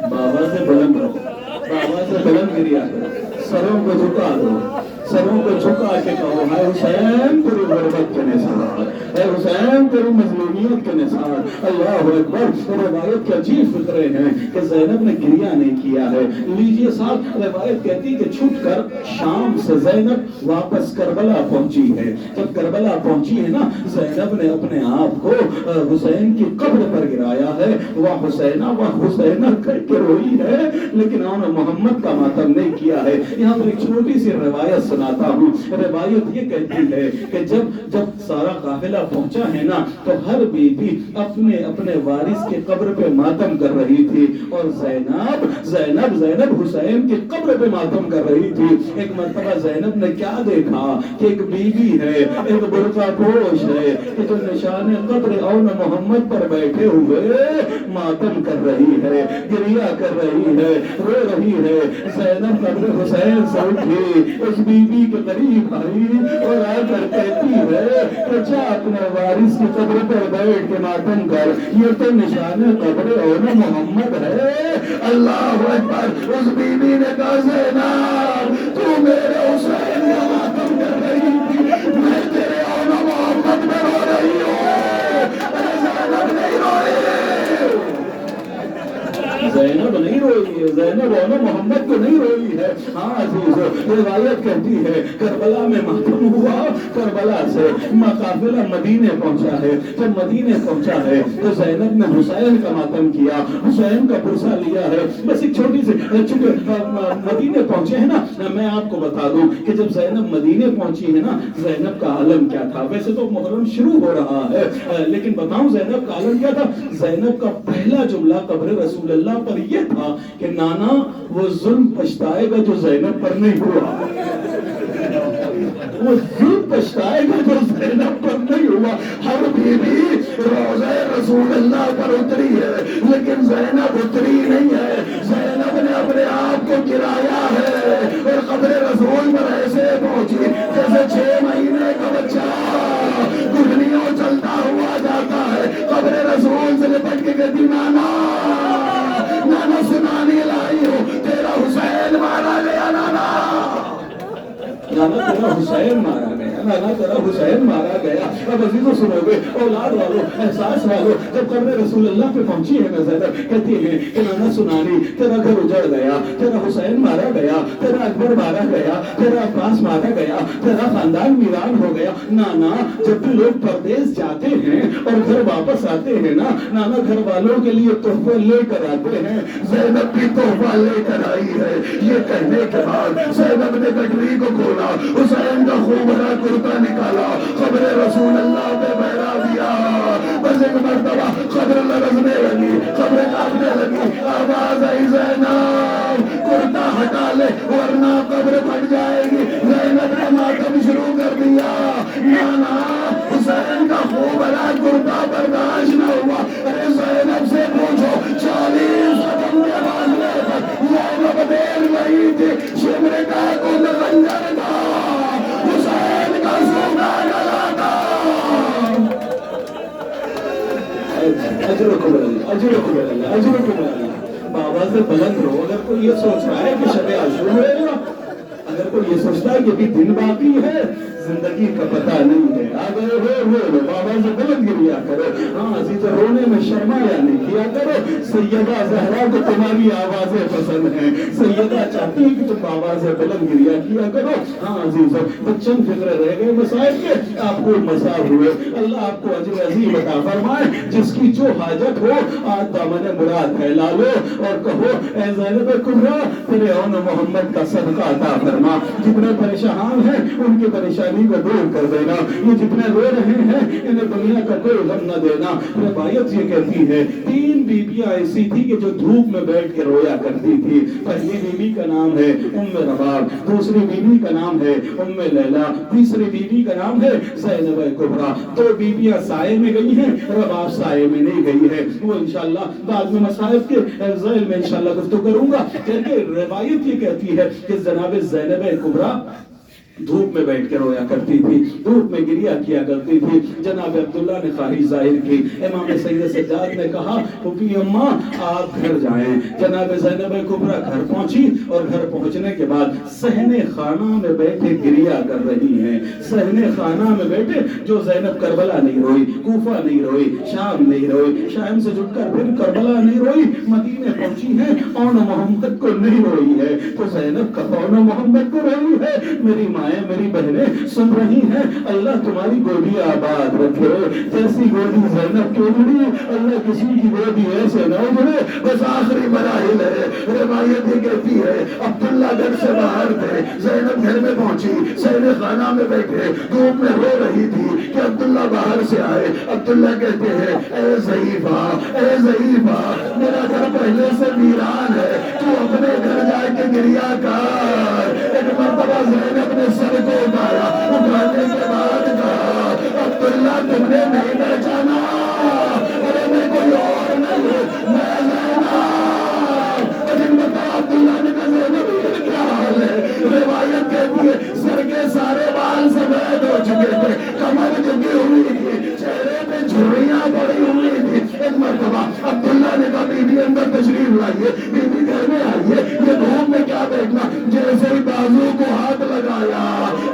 بابا سے بلند رہو, بابا سے بلند گریا کرو, سروں کو جھکا دو, سروں کو جھکا کے کہو اے حسین تیری غربت کے نثار, اے حسین تیری مظلومیت کے نثار. اللہ اکبر. روایت کے عجیب فکرے ہیں کہ زینب نے گریہ نہیں کیا ہے. لیجئے صاحب روایت کہتی کہ چھٹ کر شام سے زینب واپس کربلا پہنچی ہے. جب کربلا پہنچی ہے نا زینب نے اپنے آپ کو حسین کی قبر پر گرایا ہے. وہ حسینہ کر کے روئی ہے لیکن انہوں نے محمد کا ماتم نہیں کیا ہے. یہاں پر ایک چھوٹی سی روایت سناتا ہوں. روایت یہ کہتی ہے کہ جب سارا قافلہ پہنچا ہے نا تو ہر بیوی اپنے اپنے وارث کے قبر پہ ماتم کر رہی تھی اور زینب حسین کی قبر پہ ماتم کر رہی تھی. ایک مرتبہ زینب نے کیا دیکھا کہ ایک بیوی ہے, ایک برقع پوش ہے کہ جو نشان قبر اون محمد پر بیٹھے ہوئے ماتم کر رہی ہے, گریہ کر رہی ہے, رو رہی ہے. زینب قبر حسین سے اٹھی, اس بیوی کے قریب آئی اور آ کر کہتی ہے کہ جا اپنے وارث کی قبر پر بیٹھ کے ماتم کر, یہ تو نشان قبر اون محمد ہے. اللہ اکبر. اس بیوی نے کہا زینب تو میرے حسین کا ماتم کر رہی تھی, میں تیرے اون محمد میں رو رہی ہوں. زینب نہیں روئی, زینب نہیں روئی ہے, زینب اون محمد کو نہیں روئی ہے. ہاں عزیزو روایت کہتی ہے کربلا میں ماتم ہوا, کربلا سے قافلہ مدینے پہنچا ہے. جب مدینے پہنچا ہے تو زینب نے حسین کا ماتم کیا, حسین کا پرسہ لیا ہے. بس ایک چھوٹی سی مدینے پہنچے ہیں نا, میں آپ کو بتا دوں کہ جب زینب مدینے پہنچی ہے نا زینب کا عالم کیا تھا. ویسے تو محرم شروع ہو رہا ہے لیکن بتاؤں زینب کا عالم کیا تھا. زینب کا پہلا جملہ قبر رسول اللہ پر یہ تھا کہ نانا وہ ظلم پچھتائے گا جو زینب پر نہیں ہوا, وہ ظلم پچھتائے گا جو زینب پر نہیں ہوا. ہر بیوی روضہ رسول اللہ پر اتری ہے لیکن زینب اتری نہیں ہے. زینب نے اپنے آپ کو گرایا ہے اور قبر رسول پر ایسے پہنچی جیسے 6 مہینے کا بچہ گھٹنیوں چلتا ہوا جاتا ہے. قبر رسول سے لپٹ کے کہتی نانا سنانے لائی ہو, تیرا حسین مارا گیا. نانا تیرا حسین مارا گیا, نانا تیرا حسین مارا گیا. اب عزیزو سنو گے, اولاد والو, احساس والو, جب قبر رسول اللہ پہ پہنچی ہے نا زینب کہتی ہے کہ نانا سنانی تیرا گھر اجڑ گیا, تیرا حسین مارا گیا, تیرا اکبر مارا گیا, تیرا عباس مارا گیا, تیرا خاندان ویران ہو گیا. نانا جب بھی لوگ پردیس جاتے ہیں اور گھر واپس آتے ہیں نا نانا گھر والوں کے لیے تحفے لے کر آتے ہیں. زینب بھی تحفہ لے کر آئی ہے. یہ کہنے کے بعد زینب نے گٹری کو کھولا, حسین کا خوب بڑا کرتا نکالا, قبر رسول اللہ پہ بہرا دیا. بس ایک مرتبہ قبر لرزنے لگی, قبر کاپنے لگی, آواز آئی زینب کرتا ہٹا لے ورنہ قبر پھٹ جائے گی. زینب نے ماتم شروع کر دیا. نانا حسین کا خوب بڑا کرتا برداشت نہ ہوا. ارے زینب سے پوچھو 40 قدم کے فاصلے پر زینب دیر گئی تھی, شمر کا کل خنجر تھا, حسین کا سونا گلا تھا. اجرکم اللہ. بابا سے بلند رہو. اگر کوئی یہ سوچ رہا ہے کہ شب عاشور ہے, اگر کوئی یہ سوچتا ہے کہ ابھی دن باقی ہے, زندگی کا پتہ نہیں ہے, اگر رو بابا سے بلند گریا کرو. ہاں عزیز رونے میں شرمایا نہیں کیا کرو. سیدہ زہرا کو تمہاری آوازیں پسند ہیں, سیدہ چاہتی ہے کہ تو بابا سے بلند گریا کیا کرو. ہاں عزیزوں, بچن فکر رہ گئے مسائل کے, آپ کو مسائل ہوئے. اللہ آپ کو اجر عظیم عطا فرمائے. جس کی جو حاجت ہو آج دامن مراد پھیلا لو اور کہو اے زینب کبریٰ تیرے اون محمد کا صدقہ عطا فرما. جتنے پریشان ہیں ان کی پریشانی کو دور کر دینا. یہ جتنے رو رہے ہیں انہیں دنیا کا کوئی غم نہ دینا. روایت یہ کہتی ہے 3 بیویاں ایسی تھی کہ جو دھوپ میں بیٹھ کے رویا کرتی تھی. پہلی بیوی کا نام ہے ام رباب, دوسری بیوی کا نام ہے ام لیلا, تیسری بیوی کا نام ہے زینب کبریٰ. 2 بیویاں سائے میں گئی ہیں, رباب سائے میں نہیں گئی ہے. وہ انشاءاللہ بعد میں مصائب کے ذیل میں انشاءاللہ گفتگو کروں گا. کہ روایت یہ کہتی ہے کہ جناب زینب کبریٰ دھوپ میں بیٹھ کے رویا کرتی تھی, دھوپ میں گریا کیا کرتی تھی. جناب عبداللہ نے خواہش ظاہر کی. امام سید سجاد نے کہا پھوپھی اماں آپ گھر جائیں. جناب زینب کبریٰ گھر پہنچی اور گھر پہنچنے کے بعد صحن خانہ میں بیٹھے گریا کر رہی ہیں. صحن خانہ میں بیٹھے جو زینب کربلا نہیں روئی, کوفہ نہیں روئی, شام نہیں روئی, شام سے جھٹ کر پھر کربلا نہیں روئی, مدینے پہنچی ہیں اون محمد کو نہیں روئی ہے, تو زینب کا اون محمد کو روئی ہے. میری مائیں میری بہنیں سن رہی ہیں, اللہ تمہاری گودی آباد رکھے. جیسی گودی زینب کی اجڑی اللہ کسی کی گودی ایسے نہ اجڑے. بس آخری مراحل ہے. روایت یہ کہتی ہے عبداللہ گھر سے باہر تھے, زینب گھر میں پہنچی, صحن خانہ میں بیٹھے دھوپ میں رو رہی تھی کہ عبداللہ باہر سے آئے. عبداللہ کہتے ہیں اے ضعیفہ, اے ضعیفہ, میرا گھر پہلے سے ویران ہے, تو اپنے گھر جا کے گریا کر. ایک مرتبہ زینب نے سر کو اٹھایا, اٹھانے کے بعد کہا عبداللہ تم نے نہیں پہچانا, ارے میں کوئی اور نہیں, میں زینب. عبداللہ نے کہا زینب کیا حال ہے؟ روایت کہتی ہے سر کے سارے بال سفید ہو چکے تھے, کمر جھکی ہوئی تھی, چہرے پہ جھریاں پڑی ہوئی تھی. ایک مرتبہ عبداللہ نے کہا بی بی اندر تشریف لائیے, بی بی گھر میں آئیے, یہ دھوپ میں کیا بیٹھنا. جیسے ہی بازو کو ہاتھ لگایا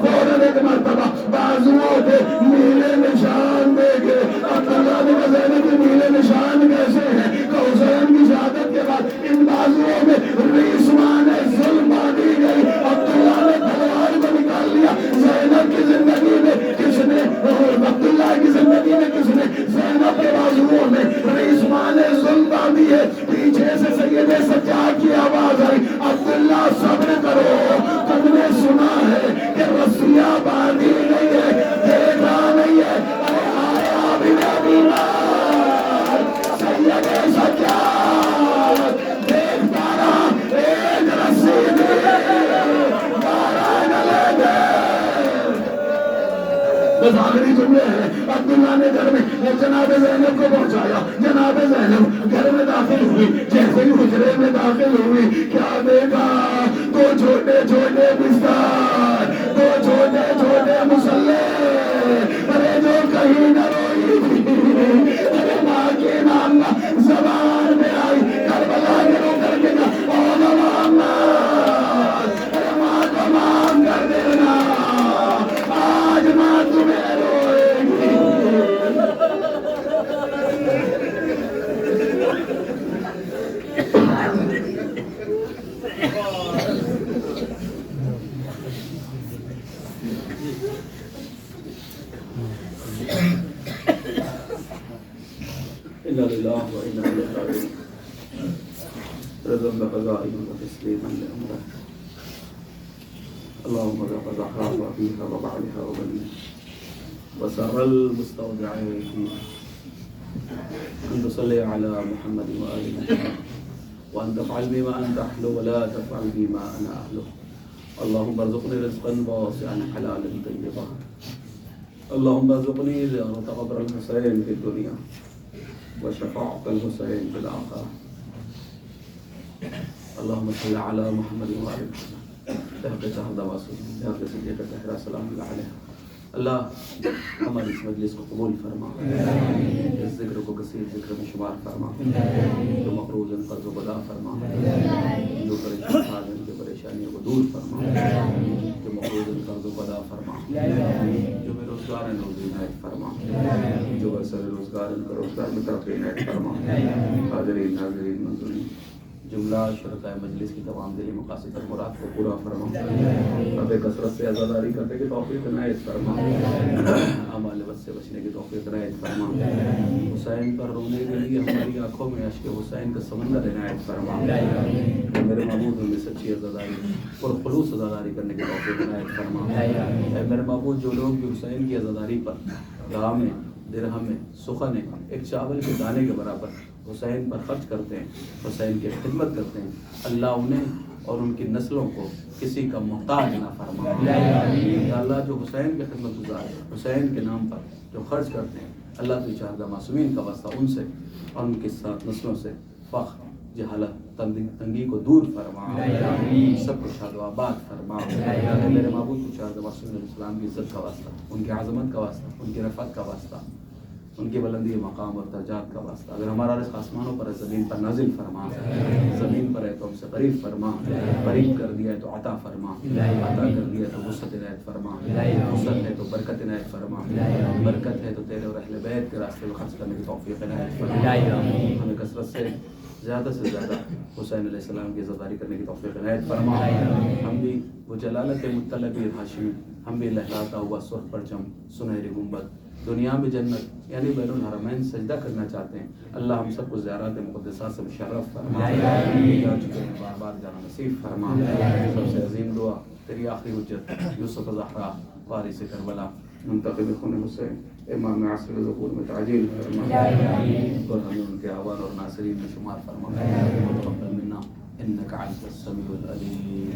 فوراً ایک مرتبہ بازوؤں پہ نیلے نشان دیکھے. عبداللہ نے کہا زینب کے نیلے نشان کیسے ہیں؟ کہ حسین کی شہادت کے بعد ان بازوؤں میں ریسمان ظلم باندھی گئی. عبداللہ نے تلوار کو نکال لیا. زینب کی زندگی میں کس نے, عبداللہ کی زندگی میں کس نے زینب کے بازوؤں میں ریسمان ظلم باندھی ہے؟ پیچھے سے سید سجاد کی آواز آئی عبداللہ صبر کرو, تم نے سنا ہے کہ رسیاں باندھی گئی ہے, دیکھا نہیں ہے. ارے آیا بھی بیمار سید سجاد دیکھتا رہا, ایک رسی بس آخری جملے ہیں. عبداللہ نے گھر میں جناب زینب کو پہنچایا. جناب زینب گھر میں داخل ہوئی, جیسے ہی حجرے میں داخل ہوئی کیا دیکھا, 2 چھوٹے چھوٹے بستر, 2 چھوٹے چھوٹے مسلح. ارے جو کہیں نہ روئی تھی, ارے ماں کے نام زبان میں آئی, کربلا کے رو کر کے کہا او محمد, ارے ماں کو معاف کر دینا, آج ماں تمہیں روئے گی. إنا لله وإنا إليه راجعون. رضا بقضائه وتسليما لأمره. اللهم رب زهراء وأبيها وبعلها وبنيها وسائر المستودعين فيها أن تصلي على محمد وآل محمد وأن تفعل بما أنت أهله ولا تفعل بما أنا أهله. اللهم ارزقني رزقا واسعا حلالا طيبا. اللهم ارزقني زيارة قبر الحسين في الدنيا وشفاعة الحسين في الآخرة. اللهم صل على محمد وآل محمد بحق شهد واسل بحق صديقة زهرا سلام الله عليها. اللہ ہماری اس مجلس کو قبول فرما, اس ذکر کو کثیر ذکر میں شمار فرما, جو مقروض ان قرض و بدا فرما, جو پریشان ان کی پریشانیوں کو دور فرما, جو مقروض ان قرض و بدا فرما, جو بے روزگار ان روزی عنایت فرما, جو برسر روزگار ان کا روزگار میں ترقی عنایت فرما. حاضرین ناظرین منظورین جملہ شرکائے مجلس کی تمام دلی مقاصد اور مراد کو پورا فرما. رب کثرت سے عزاداری کرنے کی توفیق عنایت فرما. اعمال بد سے بچنے کی توفیق عنایت فرما. حسین پر رونے کے لیے ہماری آنکھوں میں اشک حسین کا سمندر عنایت فرما. میرے معبود میں سچی عزاداری اور خلوص عزاداری کرنے کی توفیق عنایت فرما. اے میرے معبود جو لوگ بھی حسین کی عزاداری پر درہم درہم سخن ایک چاول کے دانے کے برابر حسین پر خرچ کرتے ہیں, حسین کی خدمت کرتے ہیں, اللہ انہیں اور ان کی نسلوں کو کسی کا محتاج نہ فرما. یا اللہ جو حسین کی خدمت گزار حسین کے نام پر جو خرچ کرتے ہیں, اللہ تو چاہتا معصومین کا واسطہ ان سے اور ان کے ساتھ نسلوں سے فخر جہالت تنگی کو دور فرما. سب کو شاد و آباد فرما. میرے معبود تو چاہتا معصومین علیہ السلام کی عزت کا واسطہ, ان کی عظمت کا واسطہ, ان کی رفعت کا واسطہ, ان کی بلندی مقام اور درجات کا واسطہ, اگر ہمارا رزق آسمانوں پر ہے زمین پر نازل فرما. زمین پر ہے تو ہم سے قریب فرما, قریب کر دیا ہے تو عطا فرما, عطا کر دیا تو وسعت عنایت فرما, وسعت ہے تو برکت عنایت فرما, برکت ہے تو تیرے اور اہل بیت کے راستے میں خرچ کرنے کی توفیق عنایت فرما. ہمیں کثرت سے زیادہ حسین علیہ السلام کی عزاداری کرنے کی توفیق عنایت فرما. ہم بھی وہ جلالت مطلبی ہاشمی, ہم بھی لہراتا ہوا سرخ پرچم سنہری گنبد دنیا میں جنت یعنی بین الحرمین سجدہ کرنا چاہتے ہیں. اللہ ہم سب کو زیارات مقدسات سے مشرف فرما. جا چکے ہیں بار بار جانا نصیب فرما. سب سے عظیم دعا تیری آخری حجت یوسف زہرا وارث کربلا منتخب خون حسین امام عصر ظہور میں تعجیل فرما. اور ہمیں ان کے آوان اور ناصرین میں شمار فرما. تقبل منا انک انت السمیع العلیم.